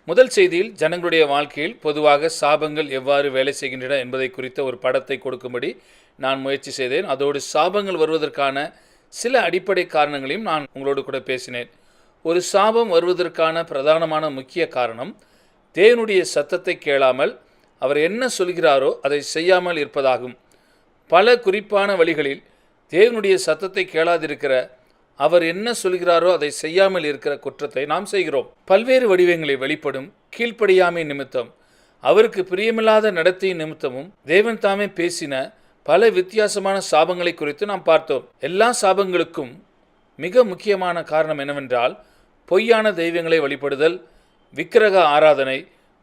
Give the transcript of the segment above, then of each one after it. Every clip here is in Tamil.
முதல் செய்தியில் ஜனங்களுடைய வாழ்க்கையில் பொதுவாக சாபங்கள் எவ்வாறு வேலை செய்கின்றன என்பதை குறித்த ஒரு படத்தை கொடுக்கும்படி நான் முயற்சி செய்தேன். அதோடு சாபங்கள் வருவதற்கான சில அடிப்படை காரணங்களையும் நான் உங்களோடு கூட பேசினேன். ஒரு சாபம் வருவதற்கான பிரதானமான முக்கிய காரணம் தேவனுடைய சத்தத்தை கேளாமல் அவர் என்ன சொல்கிறாரோ அதை செய்யாமல் இருப்பதாகும். பல குறிப்பான வழிகளில் தேவனுடைய சத்தத்தை கேளாதிருக்கிற, அவர் என்ன சொல்கிறாரோ அதை செய்யாமல் இருக்கிற குற்றத்தை நாம் செய்கிறோம். பல்வேறு வடிவங்களில் வெளிப்படும் கீழ்ப்படியாமை நிமித்தம், அவருக்கு பிரியமில்லாத நடத்தை நிமித்தமும் தேவன் தாமே பேசின பல வித்தியாசமான சாபங்களை குறித்து நாம் பார்த்தோம். எல்லா சாபங்களுக்கும் மிக முக்கியமான காரணம் என்னவென்றால் பொய்யான தெய்வங்களை வழிபடுதல், விக்கிரக ஆராதனை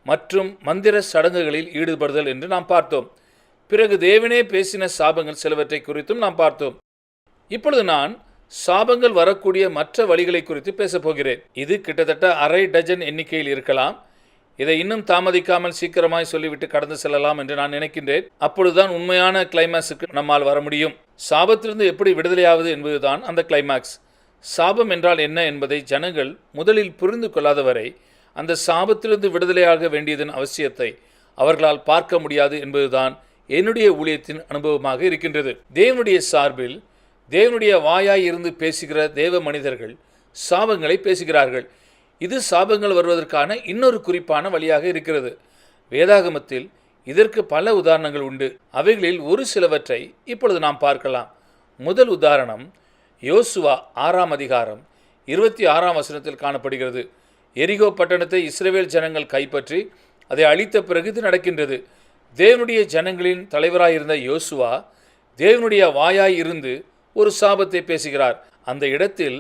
மற்றும் மந்திர சடங்குகளில் ஈடுபடுதல் என்று நாம் பார்த்தோம். பிறகு தேவனே பேசின சாபங்கள் சிலவற்றை குறித்தும் நாம் பார்த்தோம். இப்பொழுது நான் சாபங்கள் வரக்கூடிய மற்ற வழிகளை குறித்து பேசப் போகிறேன். இது கிட்டத்தட்ட அரை டஜன் எண்ணிக்கையில் இருக்கலாம். இதை இன்னும் தாமதிக்காமல் சீக்கிரமாய் சொல்லிவிட்டு கடந்து செல்லலாம் என்று நான் நினைக்கின்றேன். அப்பொழுதுதான் உண்மையான கிளைமேக்ஸுக்கு நம்மால் வர முடியும். சாபத்திலிருந்து எப்படி விடுதலையாவது என்பதுதான் அந்த கிளைமேக்ஸ். சாபம் என்றால் என்ன என்பதை ஜனங்கள் முதலில் புரிந்து கொள்ளாதவரை அந்த சாபத்திலிருந்து விடுதலையாக வேண்டியதன் அவசியத்தை அவர்களால் பார்க்க முடியாது என்பதுதான் என்னுடைய ஊழியத்தின் அனுபவமாக இருக்கின்றது. தேவனுடைய சார்பில் தேவனுடைய வாயாய் இருந்து பேசுகிற தேவ மனிதர்கள் சாபங்களை பேசுகிறார்கள். இது சாபங்கள் வருவதற்கான இன்னொரு குறிப்பான வழியாக இருக்கிறது. வேதாகமத்தில் இதற்கு பல உதாரணங்கள் உண்டு. அவைகளில் ஒரு சிலவற்றை இப்பொழுது நாம் பார்க்கலாம். முதல் உதாரணம் யோசுவா 6ஆம் அதிகாரம் 26ஆம் வசனத்தில் காணப்படுகிறது. எரிகோ பட்டணத்தை இஸ்ரவேல் ஜனங்கள் கைப்பற்றி அதை அழித்த பிறகு இது நடக்கின்றது. தேவனுடைய ஜனங்களின் தலைவராயிருந்த யோசுவா தேவனுடைய வாயாய் இருந்து ஒரு சாபத்தை பேசுகிறார். அந்த இடத்தில்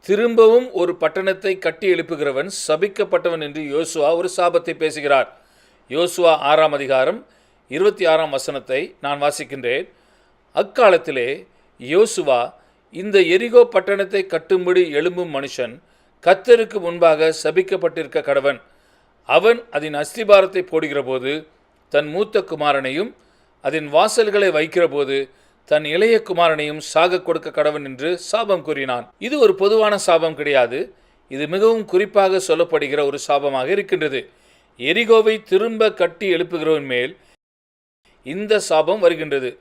திரும்பவும் ஒரு பட்டணத்தை கட்டி எழுப்புகிறவன் சபிக்கப்பட்டவன் என்று யோசுவா ஒரு சாபத்தை பேசுகிறார். யோசுவா 6ஆம் அதிகாரம் 26ஆம் வசனத்தை நான் வாசிக்கின்றேன். அக்காலத்திலே யோசுவா, இந்த எரிகோ பட்டணத்தை கட்டும்படி எழும்பும் மனுஷன் கர்த்தருக்கு முன்பாக சபிக்கப்பட்டிருக்க கடவன். அவன் அதன் அஸ்திபாரத்தை போடுகிற போது தன் மூத்த குமாரனையும் அதன் வாசல்களை வைக்கிற போது தன் இளைய குமாரனையும் சாக கொடுக்க கடவன் என்று சாபம் கூறினான். இது ஒரு பொதுவான சாபம் கிடையாது. இது மிகவும் குறிப்பாக சொல்லப்படுகிற ஒரு சாபமாக இருக்கின்றது. எரிகோவை திரும்ப கட்டி எழுப்புகிறவன் மேல் இந்த சாபம் வருகின்றது.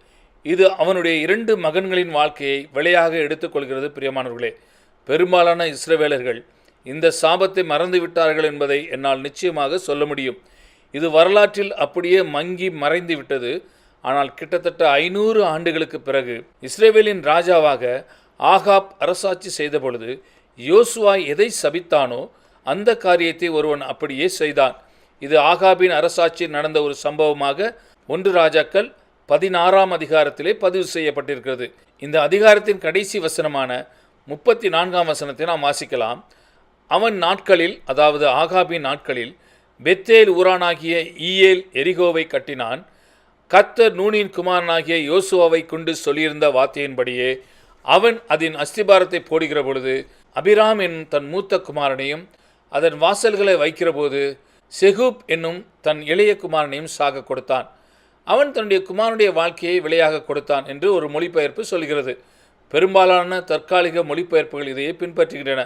இது அவனுடைய 2 மகன்களின் வாழ்க்கையை விலையாக எடுத்துக்கொள்கிறது. பிரியமானவர்களே, பெரும்பாலான இஸ்ரவேலர்கள் இந்த சாபத்தை மறந்து விட்டார்கள் என்பதை என்னால் நிச்சயமாக சொல்ல முடியும். இது வரலாற்றில் அப்படியே மங்கி மறைந்து விட்டது. ஆனால் கிட்டத்தட்ட 500 ஆண்டுகளுக்கு பிறகு இஸ்ரவேலின் ராஜாவாக ஆகாப் அரசாட்சி செய்த பொழுது யோசுவா எதை சபித்தானோ அந்த காரியத்தை ஒருவன் அப்படியே செய்தான். இது ஆகாபின் அரசாட்சியில் நடந்த ஒரு சம்பவமாக 1 ராஜாக்கள் 16ஆம் அதிகாரத்திலே பதிவு செய்யப்பட்டிருக்கிறது. இந்த அதிகாரத்தின் கடைசி வசனமான 34ஆம் வசனத்தை நாம் வாசிக்கலாம். அவன் நாட்களில், அதாவது ஆகாபின் நாட்களில், பெத்தேல் ஊரானாகிய ஈயேல் எரிகோவை கட்டினான். கர்த்தர் நூனின் குமாரனாகிய யோசுவாவை கொண்டு சொல்லியிருந்த வார்த்தையின்படியே அவன் அதன் அஸ்திபாரத்தை போடுகிற பொழுது அபிராம் என்னும் தன் மூத்த குமாரனையும் அதன் வாசல்களை வைக்கிற போது செகூப் என்னும் தன் இளைய குமாரனையும் சாக கொடுத்தான். அவன் தன்னுடைய குமாரனுடைய வாழ்க்கையை விலையாக கொடுத்தான் என்று ஒரு மொழிபெயர்ப்பு சொல்கிறது. பெரும்பாலான தற்காலிக மொழிபெயர்ப்புகள் இதையே பின்பற்றுகின்றன.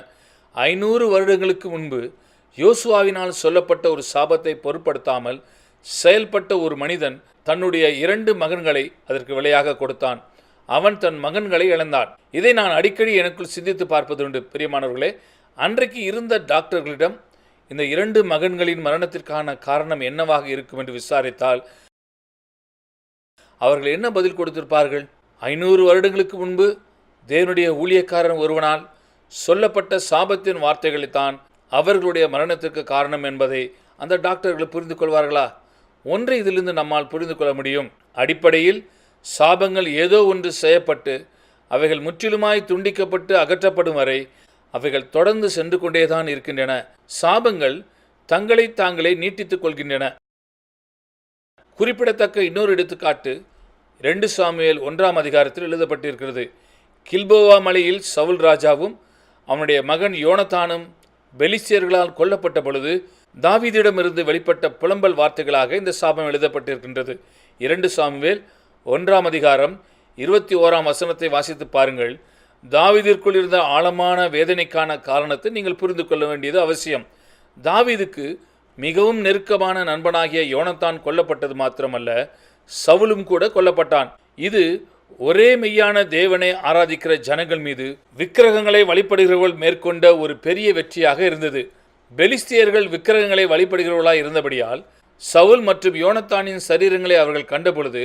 500 வருடங்களுக்கு முன்பு யோசுவாவினால் சொல்லப்பட்ட ஒரு சாபத்தை பொருட்படுத்தாமல் செயல்பட்ட ஒரு மனிதன் தன்னுடைய 2 மகன்களை அதற்கு விலையாக கொடுத்தான். அவன் தன் மகன்களை இழந்தான். இதை நான் அடிக்கடி எனக்குள் சிந்தித்து பார்ப்பதுண்டு. பிரியமானவர்களே, அன்றைக்கு இருந்த டாக்டர்களிடம் இந்த 2 மகன்களின் மரணத்திற்கான காரணம் என்னவாக இருக்கும் என்று விசாரித்தால் அவர்கள் என்ன பதில் கொடுத்திருப்பார்கள்? 500 வருடங்களுக்கு முன்பு தேவனுடைய ஊழியக்காரன் ஒருவனால் சொல்லப்பட்ட சாபத்தின் வார்த்தைகளைத்தான் அவர்களுடைய மரணத்திற்கு காரணம் என்பதை அந்த டாக்டர்கள் புரிந்து கொள்வார்களா? ஒன்றை இதிலிருந்து நம்மால் புரிந்து கொள்ள முடியும். அடிப்படையில் சாபங்கள் ஏதோ ஒன்று செய்யப்பட்டு அவைகள் முற்றிலுமாய் துண்டிக்கப்பட்டு அகற்றப்படும் வரை அவைகள் தொடர்ந்து சென்று கொண்டேதான் இருக்கின்றன. சாபங்கள் தங்களை தாங்களே நீட்டித்துக் கொள்கின்றன. குறிப்பிடத்தக்க இன்னொரு எடுத்துக்காட்டு 2 சாமுவேல் 1ஆம் அதிகாரத்தில் எழுதப்பட்டிருக்கிறது. கில்போவா மலையில் சவுல் ராஜாவும் அவனுடைய மகன் யோனத்தானும் பெலிஸ்தியர்களால் கொல்லப்பட்ட பொழுது தாவீதிடமிருந்து வெளிப்பட்ட புலம்பல் வார்த்தைகளாக இந்த சாபம் எழுதப்பட்டிருக்கின்றது. 2 சாமுவேல் 1ஆம் அதிகாரம் 21ஆம் வசனத்தை வாசித்து பாருங்கள். தாவீதிற்குள் இருந்த ஆழமான வேதனைக்கான காரணத்தை நீங்கள் புரிந்து கொள்ள வேண்டியது அவசியம். தாவீதுக்கு மிகவும் நெருக்கமான நண்பனாகிய யோனத்தான் கொல்லப்பட்டது மாத்திரமல்ல, சவுலும் கூட கொல்லப்பட்டான். இது ஒரே மெய்யான தேவனை ஆராதிக்கிற ஜனங்கள் மீது விக்கிரகங்களை வழிபடுகிறவர்கள் மேற்கொண்ட ஒரு பெரிய வெற்றியாக இருந்தது. பெலிஸ்தியர்கள் விக்கிரகங்களை வழிபடுகிறவர்களாய் இருந்தபடியால் சவுல் மற்றும் யோனத்தானின் சரீரங்களை அவர்கள் கண்டபொழுது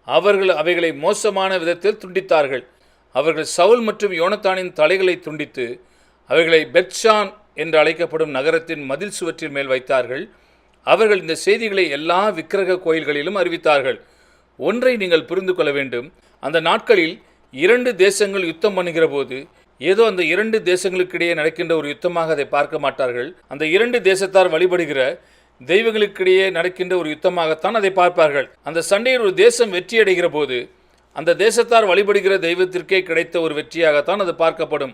அவர்கள் அவைகளை மோசமான விதத்தில் துண்டித்தார்கள். அவர்கள் சவுல் மற்றும் யோனத்தானின் தலைகளை துண்டித்து அவைகளை பெத்ஷான் என்று அழைக்கப்படும் நகரத்தின் மதில் சுவற்றின் மேல் வைத்தார்கள். அவர்கள் இந்த செய்திகளை எல்லா விக்கிரக கோயில்களிலும் அறிவித்தார்கள். ஒன்றை நீங்கள் புரிந்து கொள்ள வேண்டும். அந்த நாட்களில் 2 தேசங்கள் யுத்தம் பண்ணுகிற போது ஏதோ அந்த 2 தேசங்களுக்கிடையே நடக்கின்ற ஒரு யுத்தமாக அதை பார்க்க மாட்டார்கள். அந்த 2 தேசத்தார் வழிபடுகிற தெய்வங்களுக்கிடையே நடக்கின்ற ஒரு யுத்தமாகத்தான் அதை பார்ப்பார்கள். அந்த சண்டையில் ஒரு தேசம் வெற்றியடைகிற போது அந்த தேசத்தார் வழிபடுகிற தெய்வத்திற்கே கிடைத்த ஒரு வெற்றியாகத்தான் அது பார்க்கப்படும்.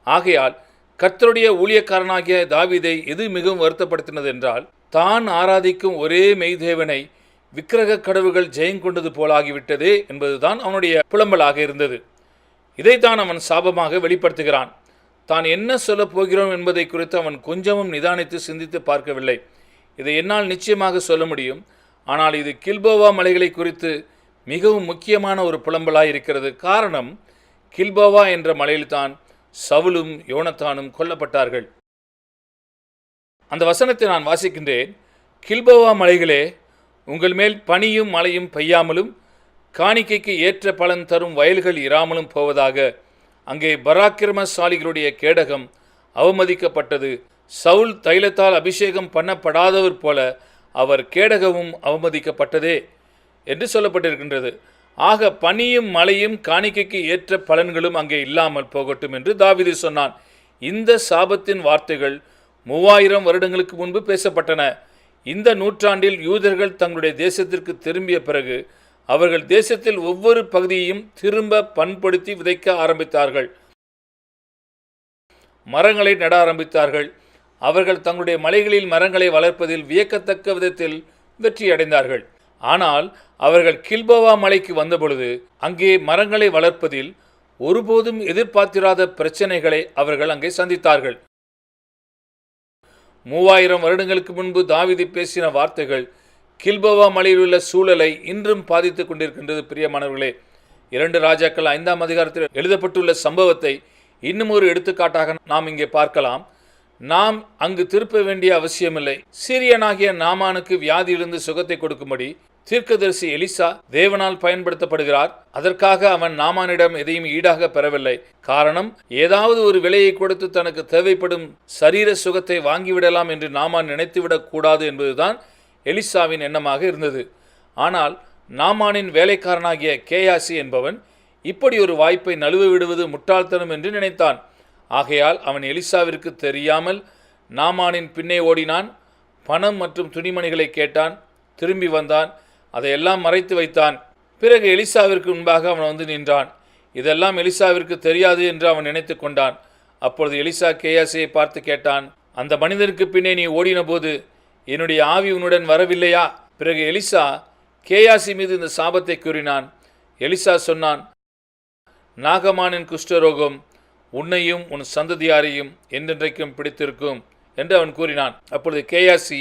ஆகையால் கர்த்தருடைய ஊழியக்காரனாகிய தாவீதை எது மிகவும் வருத்தப்படுத்தினது என்றால், தான் ஆராதிக்கும் ஒரே மெய்தேவனை விக்கிரக கடவுள்கள் ஜெயங்கொண்டது போலாகிவிட்டதே என்பதுதான் அவனுடைய புலம்பலாக இருந்தது. இதைத்தான் அவன் சாபமாக வெளிப்படுத்துகிறான். தான் என்ன சொல்ல போகிறோம் என்பதை குறித்து அவன் கொஞ்சமும் நிதானித்து சிந்தித்து பார்க்கவில்லை. இதை என்னால் நிச்சயமாக சொல்ல முடியும். ஆனால் இது கில்போவா மலைகளை குறித்து மிகவும் முக்கியமான ஒரு புலம்பலாய் இருக்கிறது. காரணம், கில்போவா என்ற மலையில்தான் சவுலும் யோனத்தானும் கொல்லப்பட்டார்கள். அந்த வசனத்தை நான் வாசிக்கின்றேன். கில்போவா மலைகளே, உங்கள் மேல் பனியும் மழையும் பெய்யாமலும் காணிக்கைக்கு ஏற்ற பலன் தரும் வயல்கள் இராமலும் போவதாக. அங்கே பராக்கிரமசாலிகளுடைய கேடகம் அவமதிக்கப்பட்டது. சவுல் தைலத்தால் அபிஷேகம் பண்ணப்படாதவர் போல அவர் கேடகமும் அவமதிக்கப்பட்டதே என்று சொல்லப்பட்டிருக்கின்றது. ஆக பனியும் மழையும் காணிக்கைக்கு ஏற்ற பலன்களும் அங்கே இல்லாமல் போகட்டும் என்று தாவீது சொன்னான். இந்த சாபத்தின் வார்த்தைகள் 3000 வருடங்களுக்கு முன்பு பேசப்பட்டன. இந்த நூற்றாண்டில் யூதர்கள் தங்களுடைய தேசத்திற்கு திரும்பிய பிறகு அவர்கள் தேசத்தில் ஒவ்வொரு பகுதியையும் திரும்ப பண்படுத்தி விதைக்க ஆரம்பித்தார்கள். மரங்களை நட ஆரம்பித்தார்கள். அவர்கள் தங்களுடைய மலைகளில் மரங்களை வளர்ப்பதில் வியக்கத்தக்க விதத்தில் வெற்றி அடைந்தார்கள். ஆனால் அவர்கள் கில்போவா மலைக்கு வந்தபொழுது அங்கே மரங்களை வளர்ப்பதில் ஒருபோதும் எதிர்பார்த்திராத பிரச்சனைகளை அவர்கள் அங்கே சந்தித்தார்கள். 3000 வருடங்களுக்கு முன்பு தாவீது பேசின வார்த்தைகள் கில்போவா மலையில் உள்ள சூழலை இன்றும் பாதித்துக் கொண்டிருக்கின்றது. பிரியமானவர்களே, 2 ராஜாக்கள் 5ஆம் அதிகாரத்தில் எழுதப்பட்டுள்ள சம்பவத்தை இன்னும் ஒரு எடுத்துக்காட்டாக நாம் இங்கே பார்க்கலாம். நாம் அங்கு திருப்ப வேண்டிய அவசியமில்லை. சீரியனாகிய நாமானுக்கு வியாதியிலிருந்து சுகத்தை கொடுக்கும்படி தீர்க்கதரிசி எலிசா தேவனால் பயன்படுத்தப்படுகிறார். அதற்காக அவன் நாமானிடம் எதையும் ஈடாக பெறவில்லை. காரணம், ஏதாவது ஒரு விலையை கொடுத்து தனக்கு தேவைப்படும் சரீர சுகத்தை வாங்கிவிடலாம் என்று நாமான் நினைத்துவிடக் கூடாது என்பதுதான் எலிசாவின் எண்ணமாக இருந்தது. ஆனால் நாமானின் வேலைக்காரனாகிய கேயாசி என்பவன் இப்படி ஒரு வாய்ப்பை நழுவ விடுவது முட்டாள்தனம் என்று நினைத்தான். ஆகையால் அவன் எலிசாவிற்கு தெரியாமல் நாமானின் பின்னே ஓடினான். பணம் மற்றும் துணிமணிகளை கேட்டான். திரும்பி வந்தான். அதையெல்லாம் மறைத்து வைத்தான். பிறகு எலிசாவிற்கு முன்பாக அவன் வந்து நின்றான். இதெல்லாம் எலிசாவிற்கு தெரியாது என்று அவன் நினைத்து கொண்டான். அப்பொழுது எலிசா கேயாசியை பார்த்து கேட்டான், அந்த மனிதனுக்கு பின்னே நீ ஓடின போது என்னுடைய ஆவி உன்னுடன் வரவில்லையா? பிறகு எலிசா கேயாசி மீது இந்த சாபத்தை கூறினான். எலிசா சொன்னான், நாகமானின் குஷ்டரோகம் உன்னையும் உன் சந்ததியாரையும் என்றென்றைக்கும் பிடித்திருக்கும் என்று அவன் கூறினான். அப்பொழுது கேயாசி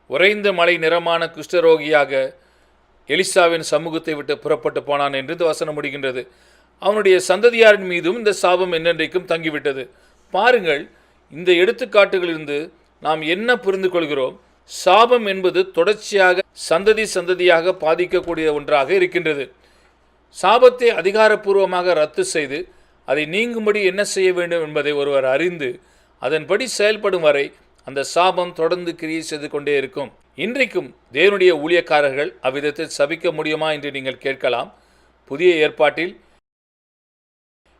உறைந்த மலை நிறமான குஷ்டரோகியாக எலிசாவின் சமூகத்தை விட்டு புறப்பட்டு போனான் என்று இந்த வசனம் முடிகின்றது. அவனுடைய சந்ததியாரின் மீதும் இந்த சாபம் என்றென்றைக்கும் தங்கிவிட்டது. பாருங்கள், இந்த எடுத்துக்காட்டுகளிலிருந்து நாம் என்ன புரிந்து கொள்கிறோம்? சாபம் என்பது தொடர்ச்சியாக சந்ததியாக பாதிக்கக்கூடிய ஒன்றாக இருக்கின்றது. சாபத்தை அதிகாரப்பூர்வமாக ரத்து செய்து அதை நீங்கும்படி என்ன செய்ய வேண்டும் என்பதை ஒருவர் அறிந்து அதன்படி செயல்படும் வரை அந்த சாபம் தொடர்ந்து கிரியை செய்து கொண்டே இருக்கும். இன்றைக்கும் தேவனுடைய ஊழியக்காரர்கள் அவ்விதத்தில் சபிக்க முடியுமா என்று நீங்கள் கேட்கலாம். புதிய ஏற்பாட்டில்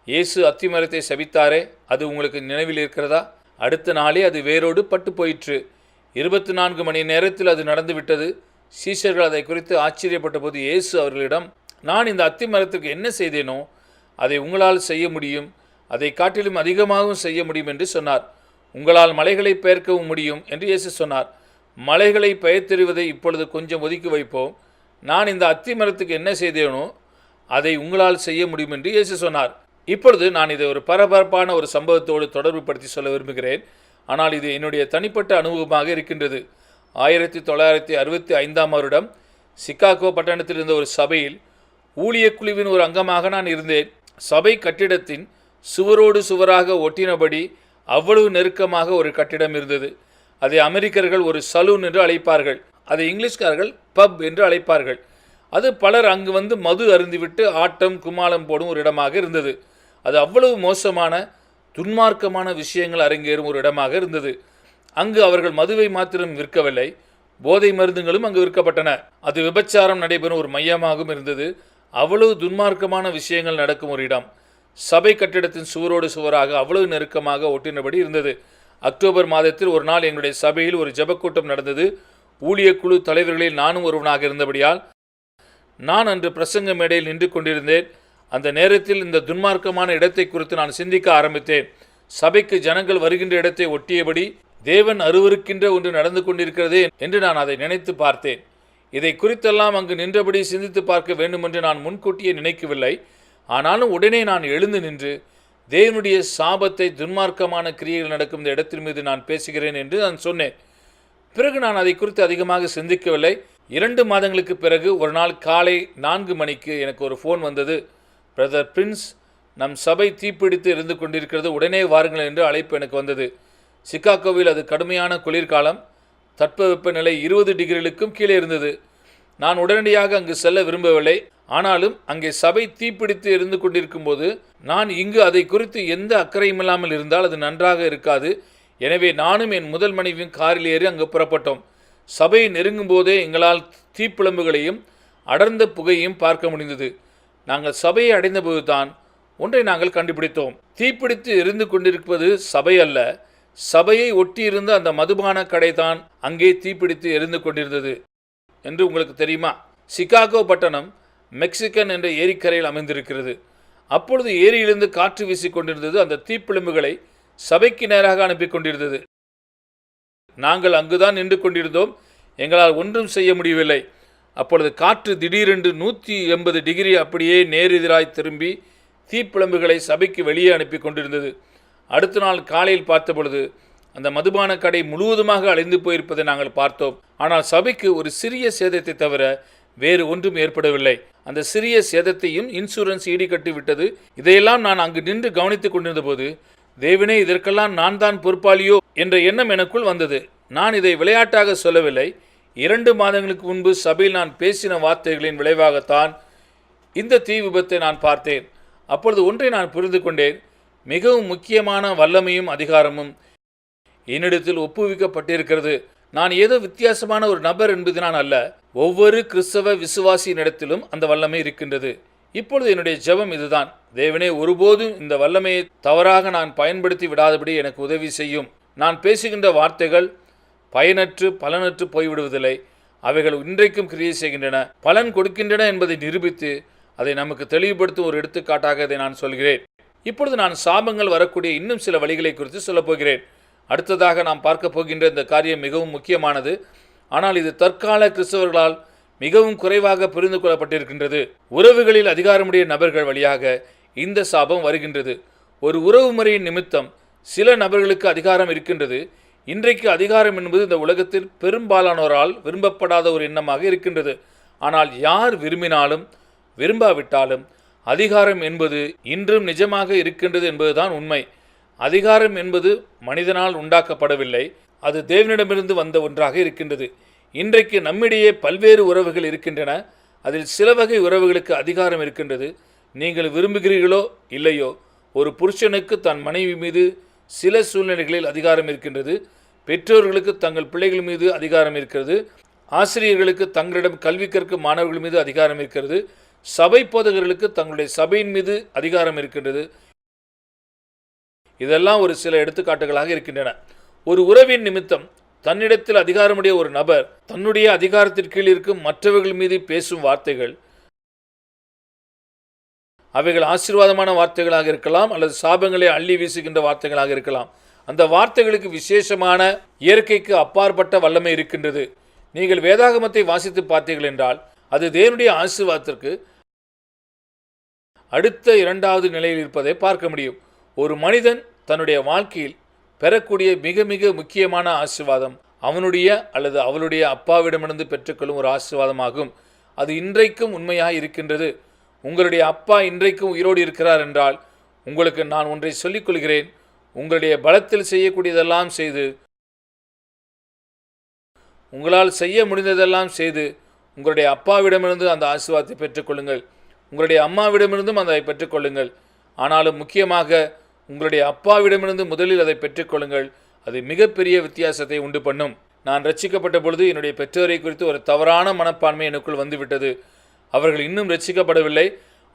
இயேசு அத்திமரத்தை சபித்தாரே, அது உங்களுக்கு நினைவில் இருக்கிறதா? அடுத்த நாளே அது வேரோடு பட்டு போயிற்று. 24 மணி நேரத்தில் அது நடந்துவிட்டது. சீஷர்கள் அதை குறித்து ஆச்சரியப்பட்ட போது இயேசு அவர்களிடம், நான் இந்த அத்திமரத்திற்கு என்ன செய்தேனோ அதை உங்களால் செய்ய முடியும், அதை காட்டிலும் அதிகமாகவும் செய்ய முடியும் என்று சொன்னார். உங்களால் மலைகளை பெயர்க்கவும் முடியும் என்று இயேசு சொன்னார். மலைகளை பெயர்த்தெறிவதை இப்பொழுது கொஞ்சம் ஒதுக்கி வைப்போம். நான் இந்த அத்திமரத்துக்கு என்ன செய்தேனோ அதை உங்களால் செய்ய முடியும் என்று இயேசு சொன்னார். இப்பொழுது நான் இதை ஒரு பரபரப்பான ஒரு சம்பவத்தோடு தொடர்பு படுத்தி சொல்ல விரும்புகிறேன். ஆனால் இது என்னுடைய தனிப்பட்ட அனுபவமாக இருக்கின்றது. 1965ஆம் வருடம் சிகாகோ பட்டணத்தில் இருந்த ஒரு சபையில் ஊழியக் குழுவின் ஒரு அங்கமாக நான் இருந்தேன். சபை கட்டிடத்தின் சுவரோடு சுவராக ஒட்டினபடி அவ்வளவு நெருக்கமாக ஒரு கட்டிடம் இருந்தது. அதை அமெரிக்கர்கள் ஒரு சலூன் என்று அழைப்பார்கள், அதை இங்கிலீஷ்காரர்கள் பப் என்று அழைப்பார்கள். அது பலர் அங்கு வந்து மது அருந்திவிட்டு ஆட்டம் கும்மாளம் போடும் ஒரு இடமாக இருந்தது. அது அவ்வளவு மோசமான துன்மார்க்கமான விஷயங்கள் அரங்கேறும் ஒரு இடமாக இருந்தது. அங்கு அவர்கள் மதுவை மாத்திரம் விற்கவில்லை, போதை மருந்துகளும் அங்கு விற்கப்பட்டன. அது விபச்சாரம் நடைபெறும் ஒரு மையமாகவும் இருந்தது. அவ்வளவு துன்மார்க்கமான விஷயங்கள் நடக்கும் ஒரு இடம். சபை கட்டிடத்தின் சுவரோடு சுவராக அவ்வளவு நெருக்கமாக ஒட்டினபடி இருந்தது. அக்டோபர் மாதத்தில் ஒரு நாள் எங்களுடைய சபையில் ஒரு ஜெபக்கூட்டம் நடந்தது. ஊழியக்குழு தலைவர்களில் நானும் ஒருவனாக இருந்தபடியால் நான் அன்று பிரசங்க மேடையில் நின்று கொண்டிருந்தேன். அந்த நேரத்தில் இந்த துன்மார்க்கமான இடத்தை குறித்து நான் சிந்திக்க ஆரம்பித்தேன். சபைக்கு ஜனங்கள் வருகின்ற இடத்தை ஒட்டியபடி தேவன் அருவருக்கின்ற ஒன்று நடந்து கொண்டிருக்கிறதே என்று நான் அதை நினைத்து பார்த்தேன். இதை குறித்தெல்லாம் அங்கு நின்றபடி சிந்தித்து பார்க்க வேண்டுமென்று நான் முன்கூட்டியே நினைக்கவில்லை. ஆனாலும் உடனே நான் எழுந்து நின்று தேவனுடைய சாபத்தை துன்மார்க்கமான கிரியைகள் நடக்கும் இந்த இடத்தின் மீது நான் பேசுகிறேன் என்று நான் சொன்னேன். பிறகு நான் அதை குறித்து அதிகமாக சிந்திக்கவில்லை. 2 மாதங்களுக்கு பிறகு ஒரு நாள் காலை 4 மணிக்கு எனக்கு ஒரு ஃபோன் வந்தது. பிரதர் பிரின்ஸ், நம் சபை தீப்பிடித்து இருந்து கொண்டிருக்கிறது, உடனே வாருங்கள் என்று அழைப்பு எனக்கு வந்தது. சிகாகோவில் அது கடுமையான குளிர்காலம், தட்பவெப்பநிலை 20 டிகிரிகளுக்கும் கீழே இருந்தது. நான் உடனடியாக அங்கு செல்ல விரும்பவில்லை. ஆனாலும் அங்கே சபை தீப்பிடித்து இருந்து கொண்டிருக்கும் போது நான் இங்கு அதை குறித்து எந்த அக்கறையுமில்லாமல் இருந்தால் அது நன்றாக இருக்காது. எனவே நானும் என் முதல் மனைவியும் காரில் ஏறி அங்கு புறப்பட்டோம். சபையை நெருங்கும் போதே எங்களால் தீப்பிழம்புகளையும் அடர்ந்த புகையையும் பார்க்க முடிந்தது. நாங்கள் சபையை அடைந்தபோது தான் ஒன்றை நாங்கள் கண்டுபிடித்தோம். தீப்பிடித்து எரிந்து கொண்டிருப்பது சபை அல்ல, சபையை ஒட்டியிருந்த அந்த மதுபான கடை தான் அங்கே தீப்பிடித்து எரிந்து கொண்டிருந்தது என்று உங்களுக்கு தெரியுமா? சிகாகோ பட்டணம் மெக்சிகன் என்ற ஏரிக்கரையில் அமைந்திருக்கிறது. அப்பொழுது ஏரியிலிருந்து காற்று வீசிக் கொண்டிருந்தது. அந்த தீப்பிழம்புகளை சபைக்கு நேராக அனுப்பி கொண்டிருந்தது. நாங்கள் அங்குதான் நின்று கொண்டிருந்தோம். எங்களால் ஒன்றும் செய்ய முடியவில்லை. அப்பொழுது காற்று திடீரென்று 180 டிகிரி அப்படியே நேரெதிராய் திரும்பி தீப்பிழம்புகளை சபைக்கு வெளியே அனுப்பி கொண்டிருந்தது. அடுத்த நாள் காலையில் பார்த்தபொழுது அந்த மதுபான கடை முழுவதுமாக அழிந்து போயிருப்பதை நாங்கள் பார்த்தோம். ஆனால் சபைக்கு ஒரு சிறிய சேதத்தை தவிர வேறு ஒன்றும் ஏற்படவில்லை. அந்த சிறிய சேதத்தையும் இன்சூரன்ஸ் ஈடுகட்டி விட்டது. இதையெல்லாம் நான் அங்கு நின்று கவனித்துக் கொண்டிருந்த போது, தேவனே, இதற்கெல்லாம் நான் தான் பொறுப்பாளியோ என்ற எண்ணம் எனக்குள் வந்தது. நான் இதை விளையாட்டாக சொல்லவில்லை. 2 மாதங்களுக்கு முன்பு சபையில் நான் பேசின வார்த்தைகளின் விளைவாகத்தான் இந்த தீ விபத்தை நான் பார்த்தேன். அப்பொழுது ஒன்றை நான் புரிந்து கொண்டேன். மிகவும் முக்கியமான வல்லமையும் அதிகாரமும் என்னிடத்தில் ஒப்புவிக்கப்பட்டிருக்கிறது. நான் ஏதோ வித்தியாசமான ஒரு நபர் என்பதனால் அல்ல, ஒவ்வொரு கிறிஸ்தவ விசுவாசியினிடத்திலும் அந்த வல்லமை இருக்கின்றது. இப்பொழுது என்னுடைய ஜெபம் இதுதான்: தேவனே, ஒருபோதும் இந்த வல்லமையை தவறாக நான் பயன்படுத்தி விடாதபடி எனக்கு உதவி செய்யும். நான் பேசுகின்ற வார்த்தைகள் பயனற்று பலனற்று போய்விடுவதில்லை. அவைகள் இன்றைக்கும் கிரியை செய்கின்றன, பலன் கொடுக்கின்றன என்பதை நிரூபித்து அதை நமக்கு தெளிவுபடுத்தும் ஒரு எடுத்துக்காட்டாக இதை நான் சொல்கிறேன். இப்பொழுது நான் சாபங்கள் வரக்கூடிய இன்னும் சில வழிகளை குறித்து சொல்லப்போகிறேன். அடுத்ததாக நாம் பார்க்க போகின்ற இந்த காரியம் மிகவும் முக்கியமானது. ஆனால் இது தற்கால கிறிஸ்தவர்களால் மிகவும் குறைவாக புரிந்து கொள்ளப்பட்டிருக்கின்றது. உறவுகளில் அதிகாரமுடைய நபர்கள் வழியாக இந்த சாபம் வருகின்றது. ஒரு உறவு முறையின் நிமித்தம் சில நபர்களுக்கு அதிகாரம் இருக்கின்றது. இன்றைக்கு அதிகாரம் என்பது இந்த உலகத்தில் பெரும்பாலானோரால் விரும்பப்படாத ஒரு எண்ணமாக இருக்கின்றது. ஆனால் யார் விரும்பினாலும் விரும்பாவிட்டாலும் அதிகாரம் என்பது இன்றும் நிஜமாக இருக்கின்றது என்பதுதான் உண்மை. அதிகாரம் என்பது மனிதனால் உண்டாக்கப்படவில்லை, அது தேவனிடமிருந்து வந்த ஒன்றாக இருக்கின்றது. இன்றைக்கு நம்மிடையே பல்வேறு உறவுகள் இருக்கின்றன. அதில் சில வகை உறவுகளுக்கு அதிகாரம் இருக்கின்றது. நீங்கள் விரும்புகிறீர்களோ இல்லையோ, ஒரு புருஷனுக்கு தன் மனைவி மீது சில சூழ்நிலைகளில் அதிகாரம் இருக்கின்றது. பெற்றோர்களுக்கு தங்கள் பிள்ளைகள் மீது அதிகாரம் இருக்கிறது. ஆசிரியர்களுக்கு தங்களிடம் கல்வி கற்கும் மாணவர்கள் மீது அதிகாரம் இருக்கிறது. சபை போதகர்களுக்கு தங்களுடைய சபையின் மீது அதிகாரம் இருக்கின்றது. இதெல்லாம் ஒரு சில எடுத்துக்காட்டுகளாக இருக்கின்றன. ஒரு உறவின் நிமித்தம் தன்னிடத்தில் அதிகாரமுடைய ஒரு நபர் தன்னுடைய அதிகாரத்திற்கீழ் இருக்கும் மற்றவர்கள் மீது பேசும் வார்த்தைகள், அவைகள் ஆசீர்வாதமான வார்த்தைகளாக இருக்கலாம் அல்லது சாபங்களை அள்ளி வீசுகின்ற வார்த்தைகளாக இருக்கலாம். அந்த வார்த்தைகளுக்கு விசேஷமான இயற்கைக்கு அப்பாற்பட்ட வல்லமை இருக்கின்றது. நீங்கள் வேதாகமத்தை வாசித்து பார்த்தீர்கள் என்றால் அது தேவனுடைய ஆசீர்வாதத்திற்கு அடுத்த 2வது நிலையில் இருப்பதை பார்க்க முடியும். ஒரு மனிதன் தன்னுடைய வாழ்க்கையில் பெறக்கூடிய மிக மிக முக்கியமான ஆசீர்வாதம் அவனுடைய அல்லது அவளுடைய அப்பாவிடமிருந்து பெற்றுக்கொள்ளும் ஒரு ஆசீர்வாதமாகும். அது இன்றைக்கும் உண்மையாக இருக்கின்றது. உங்களுடைய அப்பா இன்றைக்கும் உயிரோடு இருக்கிறார் என்றால் உங்களுக்கு நான் ஒன்றை சொல்லிக் கொள்கிறேன். உங்களுடைய பலத்தில் செய்யக்கூடியதெல்லாம் செய்து, உங்களால் செய்ய முடிந்ததெல்லாம் செய்து உங்களுடைய அப்பாவிடமிருந்து அந்த ஆசீர்வாதத்தை பெற்றுக்கொள்ளுங்கள். உங்களுடைய அம்மாவிடமிருந்தும் அதை பெற்றுக்கொள்ளுங்கள். ஆனாலும் முக்கியமாக உங்களுடைய அப்பாவிடமிருந்து முதலில் அதை பெற்றுக்கொள்ளுங்கள். அது மிகப்பெரிய வித்தியாசத்தை உண்டு பண்ணும். நான் ரட்சிக்கப்பட்ட பொழுது என்னுடைய பெற்றோரை குறித்து ஒரு தவறான மனப்பான்மை எனக்குள் வந்துவிட்டது. அவர்கள் இன்னும் ரட்சிக்கப்படவில்லை,